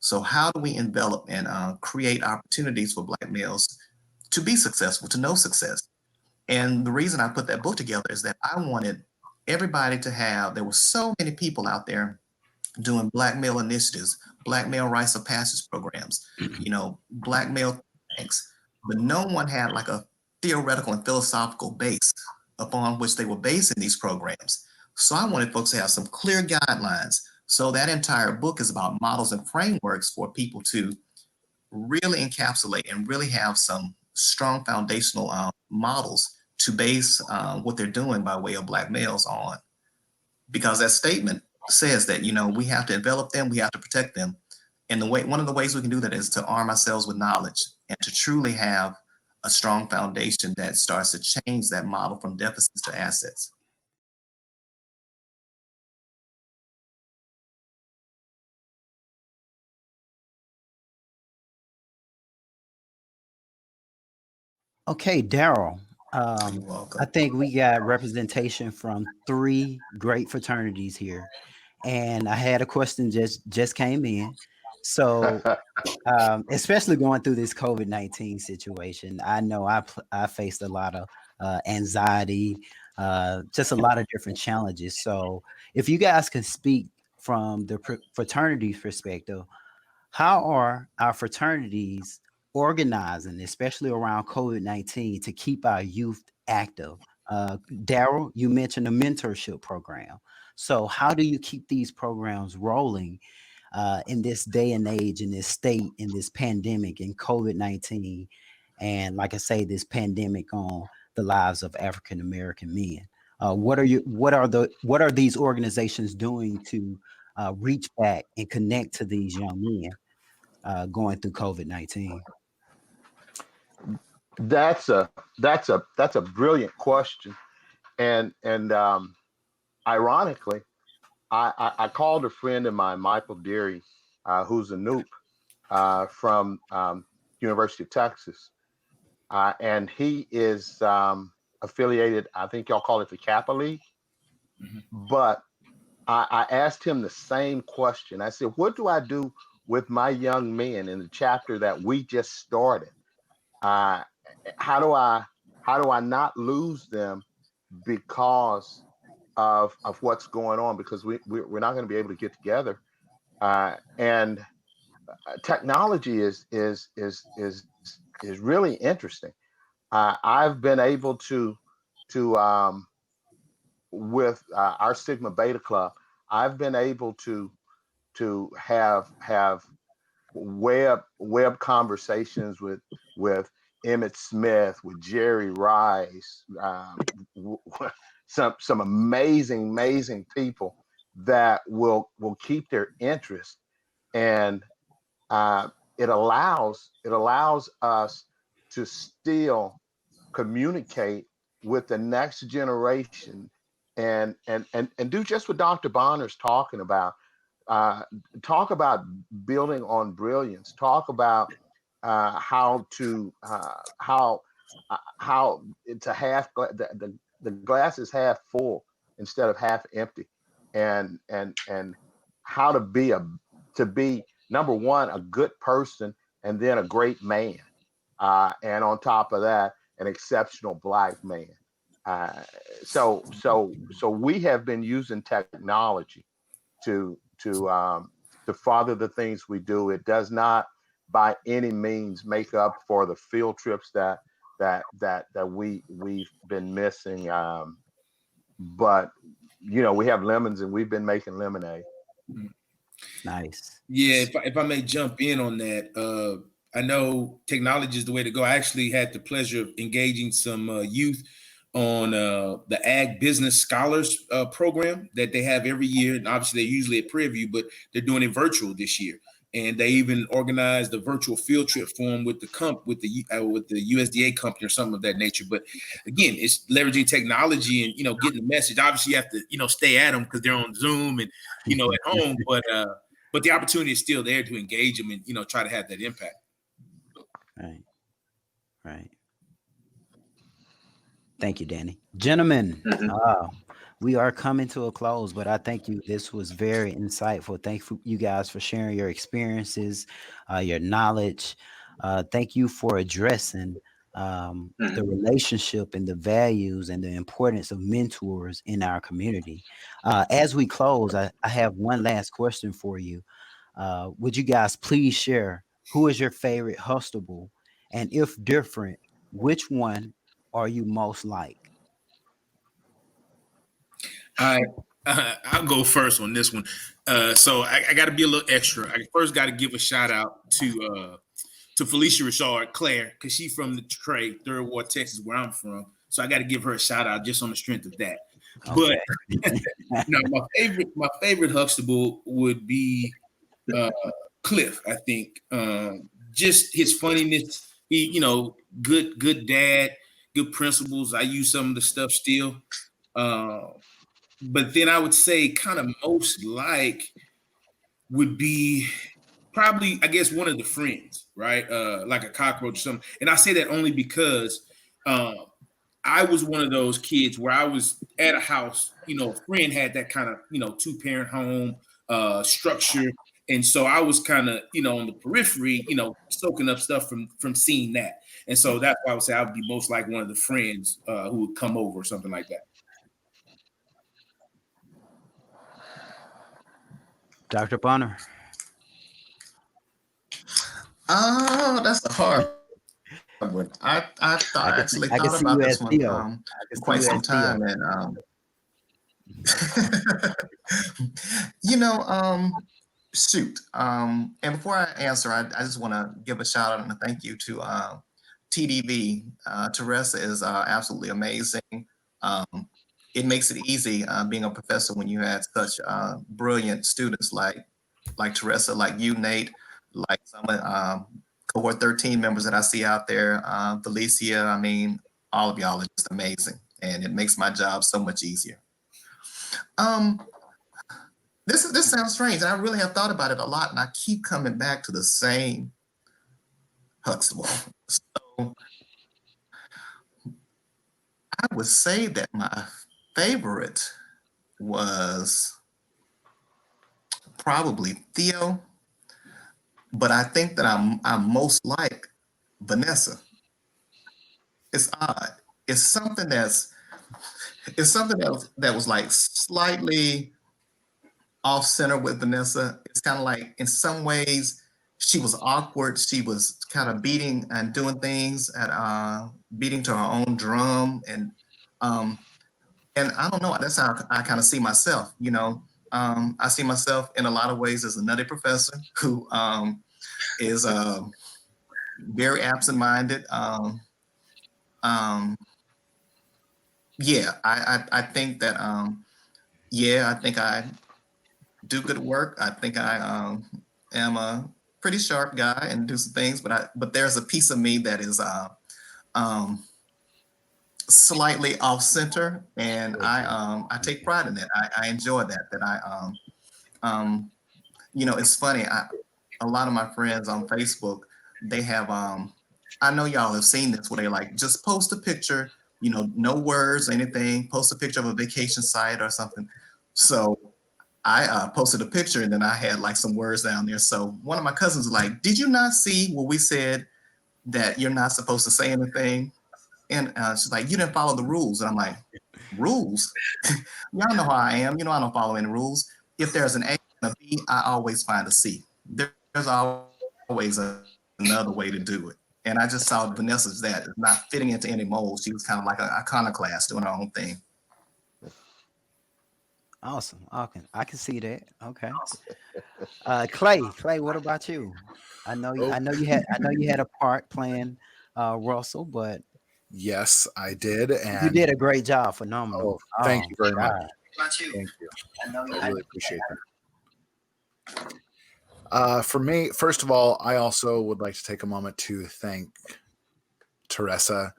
So how do we envelop and create opportunities for Black males to be successful, to know success? And the reason I put that book together is that I wanted everybody to have, there were so many people out there doing Black male initiatives, Black male rites of passage programs, Black male things, but no one had like a theoretical and philosophical base upon which they were basing these programs. So I wanted folks to have some clear guidelines. So that entire book is about models and frameworks for people to really encapsulate and really have some strong foundational models to base what they're doing by way of Black males on. Because that statement says that, we have to envelop them, we have to protect them. And one of the ways we can do that is to arm ourselves with knowledge and to truly have a strong foundation that starts to change that model from deficits to assets. Okay, Darryl. You're welcome. I think we got representation from 3 great fraternities here, and I had a question just came in. So, especially going through this COVID-19 situation, I know I faced a lot of anxiety, just a lot of different challenges. So, if you guys can speak from the fraternity's perspective, how are our fraternities organizing, especially around COVID-19, to keep our youth active? Darryl, you mentioned a mentorship program. So, how do you keep these programs rolling in this day and age, in this state, in this pandemic, in COVID-19, and like I say, this pandemic on the lives of African American men? What are these organizations doing to reach back and connect to these young men going through COVID-19? That's a brilliant question, and ironically, I called a friend of mine, Michael Deary, who's a Noop from University of Texas, and he is affiliated. I think y'all call it the Kappa League, but I asked him the same question. I said, "What do I do with my young men in the chapter that we just started? How do I not lose them because of what's going on? Because we're not going to be able to get together, and technology is really interesting. I've been able to with our Sigma Beta Club, I've been able to have web conversations with Emmett Smith, with Jerry Rice, some amazing people that will keep their interest, and it allows us to still communicate with the next generation and do just what Dr. Bonner's talking about. Talk about building on brilliance. Talk about how to half the glass is half full instead of half empty, and how to be number one, a good person, and then a great man, and on top of that, an exceptional Black man. So we have been using technology to father the things we do. It does not by any means make up for the field trips that we've been missing. But we have lemons and we've been making lemonade. Nice. Yeah, if I may jump in on that, I know technology is the way to go. I actually had the pleasure of engaging some youth on the Ag Business Scholars program that they have every year. And obviously, they're usually at Prairie View, but they're doing it virtual this year. And they even organized a virtual field trip for them with the USDA company or something of that nature. But again, it's leveraging technology and getting the message. Obviously, you have to stay at them because they're on Zoom and at home. But the opportunity is still there to engage them and try to have that impact. Right. Thank you, Danny. Gentlemen, we are coming to a close, but I thank you. This was very insightful. Thank you guys for sharing your experiences, your knowledge. Thank you for addressing the relationship and the values and the importance of mentors in our community. As we close, I have one last question for you. Would you guys please share who is your favorite Huxtable? And if different, which one are you most like? I'll go first on this one. So I got to be a little extra. I first got to give a shout out to Felicia Richard Claire, because she's from the Trey, Third Ward, Texas, where I'm from. So I got to give her a shout out just on the strength of that. Okay. But my favorite Huxtable would be Cliff. I think just his funniness. He, good dad, good principles. I use some of the stuff still. But then I would say kind of most like would be probably, I guess, one of the friends, right? Like a cockroach or something. And I say that only because I was one of those kids where I was at a house, a friend had that kind of, 2-parent home structure. And so I was kind of, on the periphery, soaking up stuff from seeing that. And so that's why I would say I would be most like one of the friends who would come over or something like that. Dr. Bonner. Oh, that's a hard one. I actually thought about this one for quite some time. And shoot. And before I answer, I just want to give a shout out and a thank you to TDV. Terésa is absolutely amazing. It makes it easy being a professor when you have such brilliant students like Terésa, like you, Nate, like some cohort 13 members that I see out there, Felicia. I mean, all of y'all are just amazing, and it makes my job so much easier. This sounds strange, and I really have thought about it a lot, and I keep coming back to the same Huxtable. So I would say that my favorite was probably Theo, but I think that I'm most like Vanessa. It's odd. It's something that was like slightly off center with Vanessa. It's kind of like in some ways she was awkward. She was kind of beating and doing things at beating to her own drum, and I don't know. That's how I kind of see myself. I see myself in a lot of ways as a nutty professor who is very absent-minded. Yeah, I think that I think I do good work. I think I am a pretty sharp guy and do some things, but there's a piece of me that is slightly off center, and I take pride in that. I enjoy that. It's funny. A lot of my friends on Facebook, they have I know y'all have seen this where they like just post a picture, no words, anything, post a picture of a vacation site or something. So I posted a picture and then I had like some words down there. So one of my cousins was like, did you not see where we said that you're not supposed to say anything? And she's like, you didn't follow the rules. And I'm like, rules? Y'all know how I am. I don't follow any rules. If there's an A and a B, I always find a C. There's always another way to do it. And I just saw Vanessa's that not fitting into any mold. She was kind of like an iconoclast doing her own thing. Awesome. Okay, I can see that. Okay. Clay, what about you? I know you had a part playing Russell, but yes, I did, and you did a great job. Phenomenal. Thank you very much. About you? Thank you. I really appreciate that. For me, first of all, I also would like to take a moment to thank Terésa.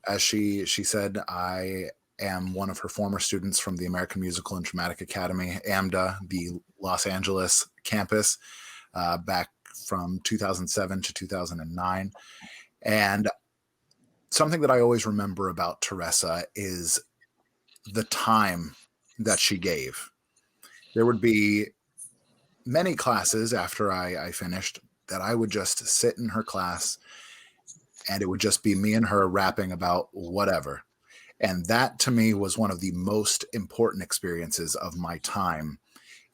As she said, I am one of her former students from the American Musical and Dramatic Academy, AMDA, the Los Angeles campus, back from 2007 to 2009. And something that I always remember about Terésa is the time that she gave. There would be many classes after I finished that I would just sit in her class and it would just be me and her rapping about whatever. And that to me was one of the most important experiences of my time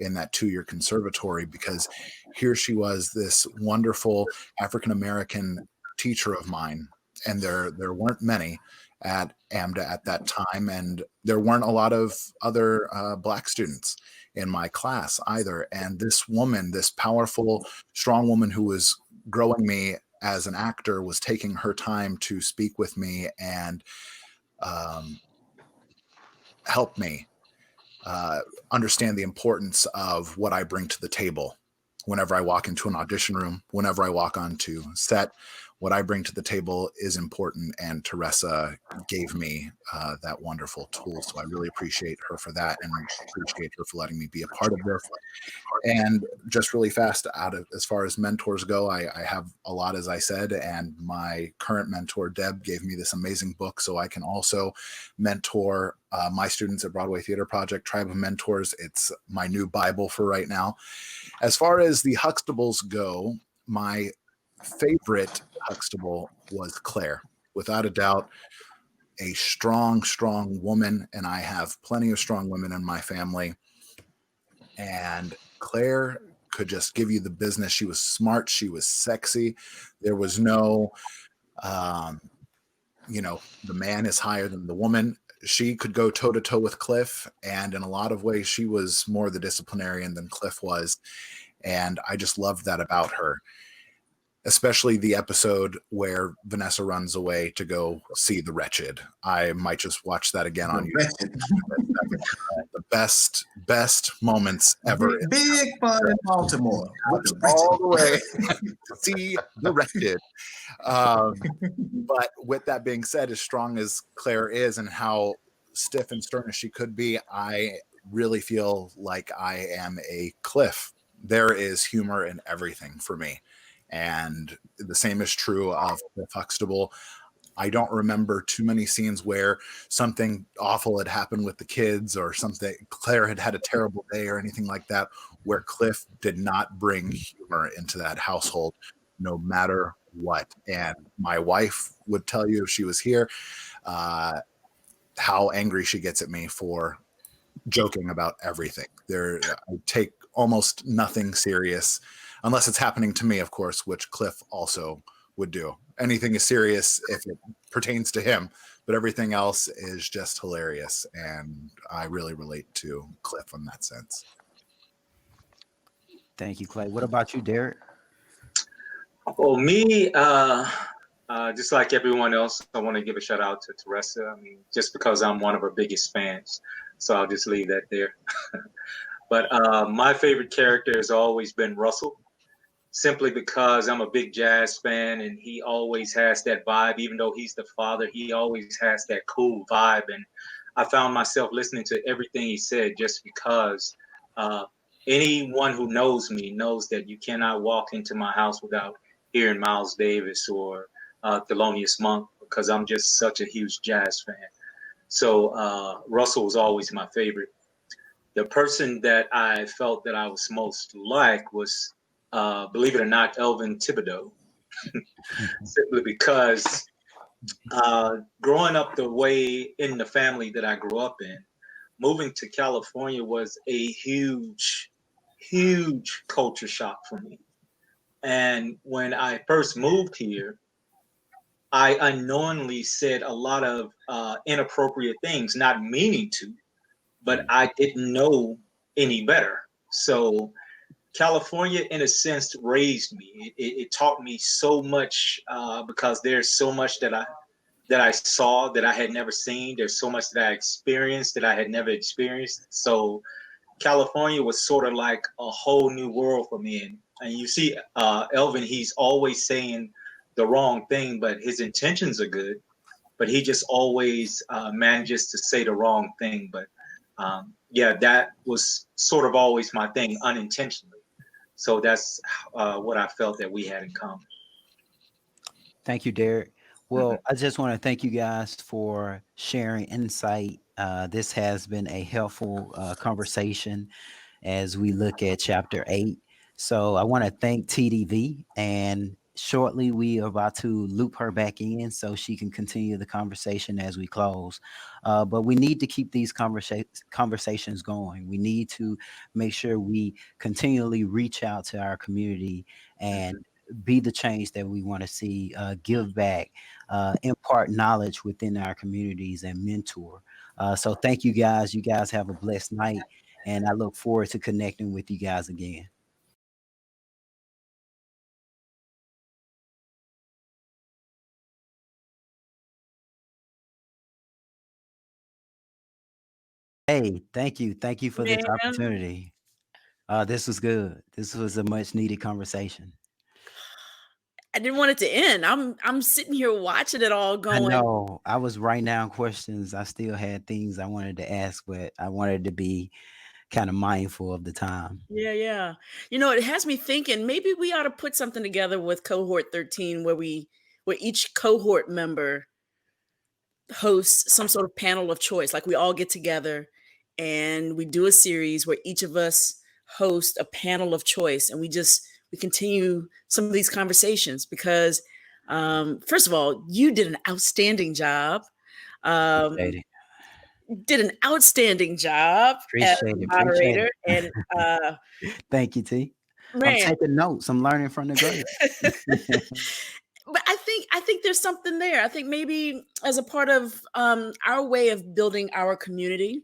in that 2-year conservatory, because here she was, this wonderful African-American teacher of mine. And there weren't many at AMDA at that time. And there weren't a lot of other Black students in my class either. And this woman, this powerful, strong woman who was growing me as an actor, was taking her time to speak with me and help me understand the importance of what I bring to the table whenever I walk into an audition room, whenever I walk onto set, what I bring to the table is important, and Terésa gave me that wonderful tool. So I really appreciate her for that, and appreciate her for letting me be a part of this. And just really fast, as far as mentors go, I have a lot, as I said, and my current mentor, Deb, gave me this amazing book so I can also mentor my students at Broadway Theater Project, Tribe of Mentors. It's my new Bible for right now. As far as the Huxtables go, my favorite Huxtable was Claire. Without a doubt, a strong woman, and I have plenty of strong women in my family. And Claire could just give you the business. She was smart. She was sexy. There was no, the man is higher than the woman. She could go toe to toe with Cliff. And in a lot of ways, she was more the disciplinarian than Cliff was. And I just loved that about her, especially the episode where Vanessa runs away to go see the Wretched. I might just watch that again on YouTube. The best moments ever. Big fun in Baltimore. All the way to see the Wretched. But with that being said, as strong as Claire is and how stiff and stern as she could be, I really feel like I am a Cliff. There is humor in everything for me. And the same is true of Cliff Huxtable. I don't remember too many scenes where something awful had happened with the kids, or something, Claire had a terrible day or anything like that, where Cliff did not bring humor into that household, no matter what. And my wife would tell you if she was here how angry she gets at me for joking about everything. I take almost nothing serious, unless it's happening to me, of course, which Cliff also would do. Anything is serious if it pertains to him, but everything else is just hilarious. And I really relate to Cliff in that sense. Thank you, Clay. What about you, Derek? Well, me, just like everyone else, I want to give a shout out to Terésa. I mean, just because I'm one of her biggest fans, so I'll just leave that there. But my favorite character has always been Russell, simply because I'm a big jazz fan, and he always has that vibe. Even though he's the father, he always has that cool vibe. And I found myself listening to everything he said just because anyone who knows me knows that you cannot walk into my house without hearing Miles Davis or Thelonious Monk, because I'm just such a huge jazz fan. So Russell was always my favorite. The person that I felt that I was most like was, believe it or not, Elvin Thibodeau, simply because growing up the way in the family that I grew up in, moving to California was a huge culture shock for me. And when I first moved here, I unknowingly said a lot of inappropriate things, not meaning to, but I didn't know any better. So California, in a sense, raised me. It taught me so much because there's so much that I saw that I had never seen. There's so much that I experienced that I had never experienced. So California was sort of like a whole new world for me. And you see, Elvin, he's always saying the wrong thing, but his intentions are good. But he just always manages to say the wrong thing. But yeah, that was sort of always my thing, unintentionally. So that's what I felt that we had in common. Thank you, Derek. Well, I just want to thank you guys for sharing insight. This has been a helpful conversation as we look at chapter 8. So I want to thank TDV, and shortly we are about to loop her back in so she can continue the conversation as we close. But we need to keep these conversations going. We need to make sure we continually reach out to our community and be the change that we want to see, give back, impart knowledge within our communities, and mentor. So thank you guys. You guys have a blessed night, and I look forward to connecting with you guys again. Hey, thank you. Thank you for this opportunity. This was good. This was a much needed conversation. I didn't want it to end. I'm sitting here watching it all I going. know. I was writing down questions. I still had things I wanted to ask, but I wanted to be kind of mindful of the time. Yeah. It has me thinking maybe we ought to put something together with cohort 13 where each cohort member hosts some sort of panel of choice. Like we all get together and we do a series where each of us host a panel of choice, and we continue some of these conversations because first of all, you did an outstanding job. Appreciate it. Did an outstanding job as Appreciate a it. moderator. And Thank you, T. I'm man, taking notes. I'm learning from the great. but I think there's something there. I think maybe as a part of our way of building our community,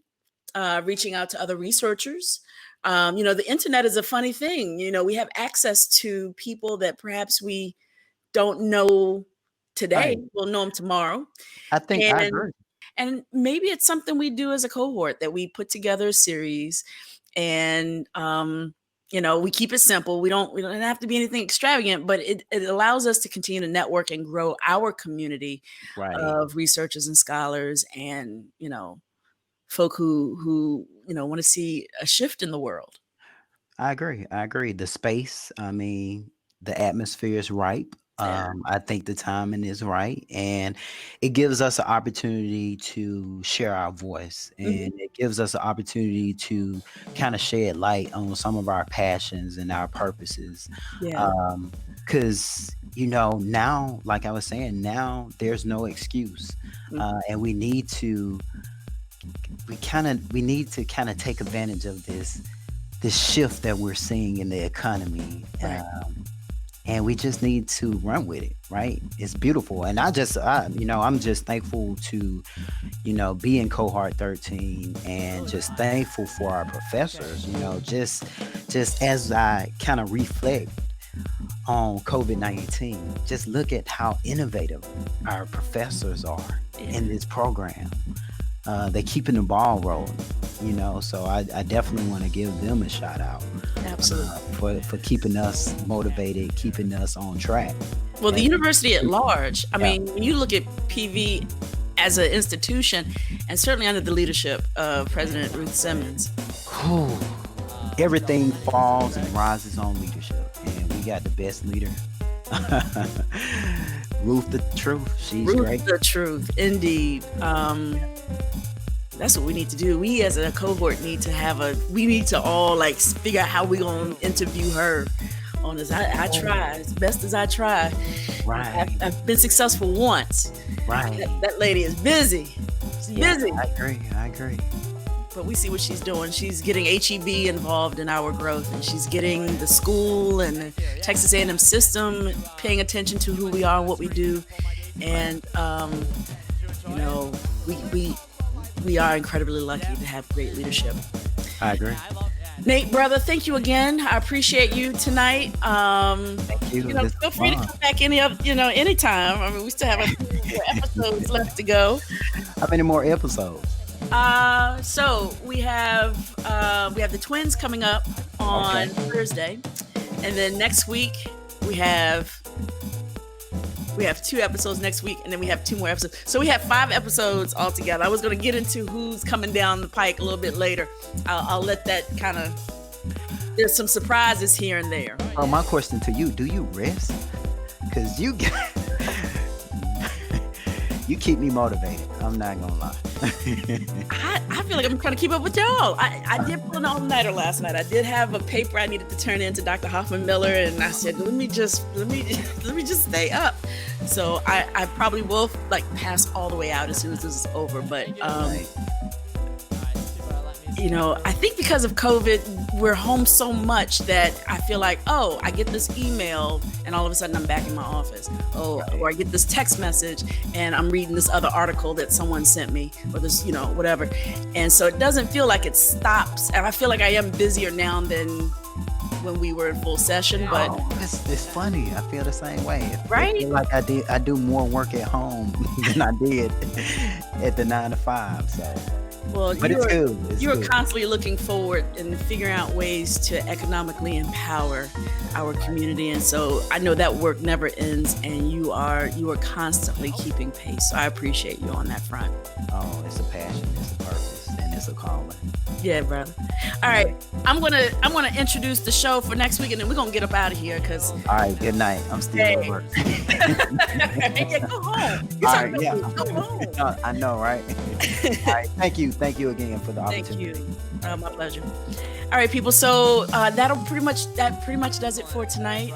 reaching out to other researchers. The internet is a funny thing. We have access to people that perhaps we don't know today. Right. We'll know them tomorrow. I think I agree. And maybe it's something we do as a cohort, that we put together a series and, we keep it simple. We don't have to be anything extravagant, but it allows us to continue to network and grow our community of researchers and scholars and, folk who want to see a shift in the world. I agree. The space, the atmosphere is ripe. I think the timing is right, and it gives us an opportunity to share our voice, and it gives us an opportunity to kind of shed light on some of our passions and our purposes. Because now, like I was saying, now there's no excuse, and we need to kind of take advantage of this shift that we're seeing in the economy. And we just need to run with it, right? It's beautiful. And I'm just thankful to, be in cohort 13 and just thankful for our professors, just as I kind of reflect on COVID-19, just look at how innovative our professors are in this program. They're keeping the ball rolling, so I definitely want to give them a shout out. Absolutely. For keeping us motivated, keeping us on track. Well, the university at large, when you look at PV as an institution, and certainly under the leadership of President Ruth Simmons, everything falls and rises on leadership, and we got the best leader. Ruth the Truth. She's great. Ruth the Truth, indeed. That's what we need to do. We as a cohort need to all figure out how we're going to interview her on this. I try as best as I try. Right. I've been successful once. Right. That lady is busy. She's busy. I agree. But we see what she's doing. She's getting HEB involved in our growth, and she's getting the school and the Texas A&M system paying attention to who we are and what we do. And, we are incredibly lucky to have great leadership. I agree. Nate, brother, thank you again. I appreciate you tonight. Thank you. Feel free to come back anytime. We still have a few more episodes left to go. How many more episodes? So we have the twins coming up on Thursday, and then next week we have 2 episodes next week, and then we have 2 more episodes. So we have 5 episodes altogether. I was going to get into who's coming down the pike a little bit later. I'll let that kind of. There's some surprises here and there. Oh, my question to you: do you rest? Because you keep me motivated. I'm not gonna lie. I feel like I'm trying to keep up with y'all. I did pull an all-nighter last night. I did have a paper I needed to turn in to Dr. Hoffman Miller, and I said, let me just stay up. So I probably will pass all the way out as soon as this is over. But I think because of COVID, we're home so much that I feel like, I get this email and all of a sudden I'm back in my office. Or I get this text message and I'm reading this other article that someone sent me, or this, whatever. And so it doesn't feel like it stops. And I feel like I am busier now than when we were in full session, but it's funny. I feel the same way. Right? I feel like I do more work at home than I did at the 9 to 5. So Well, But it's good. It's you are good. constantly looking forward and figuring out ways to economically empower our community, and so I know that work never ends, and you are constantly keeping pace. So I appreciate you on that front. Oh, it's a passion, it's a purpose, and it's a calling. Yeah, brother. All right, I'm gonna introduce the show for next week, and then we're gonna get up out of here because. All right, good night. I'm still at work. Yeah, go home. All right, yeah. Go home. I know, right? All right, thank you again for the opportunity. Thank you. My pleasure. All right, people. So that pretty much does it for tonight.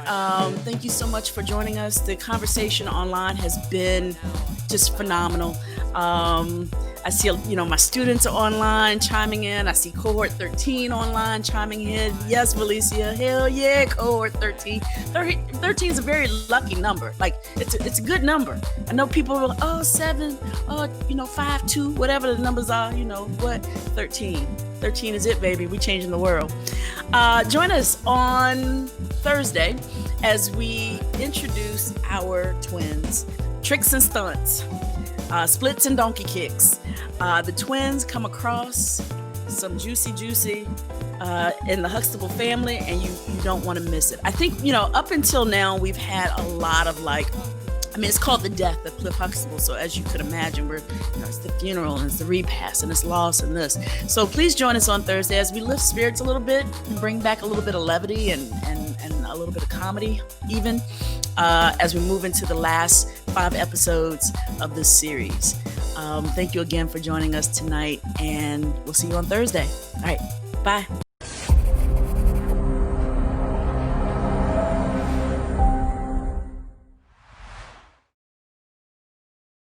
Thank you so much for joining us. The conversation online has been just phenomenal. I see, my students are online chiming in. I see cohort 13 online chiming in. Yes, Valicia, hell yeah, cohort 13. 13 is a very lucky number. Like it's a good number. I know people are like, 7, 5, 2, whatever the numbers are. What? 13. 13 is it, baby. We changing the world. Join us on Thursday as we introduce our twins, Tricks and Stunts. Splits and donkey kicks. The twins come across some juicy in the Huxtable family, and you don't want to miss it. I think, up until now, we've had a lot of it's called the death of Cliff Huxtable. So as you could imagine, it's the funeral and it's the repast and it's loss and this. So please join us on Thursday as we lift spirits a little bit and bring back a little bit of levity and a little bit of comedy even as we move into the last 5 episodes of this series. Thank you again for joining us tonight, and we'll see you on Thursday. All right, bye.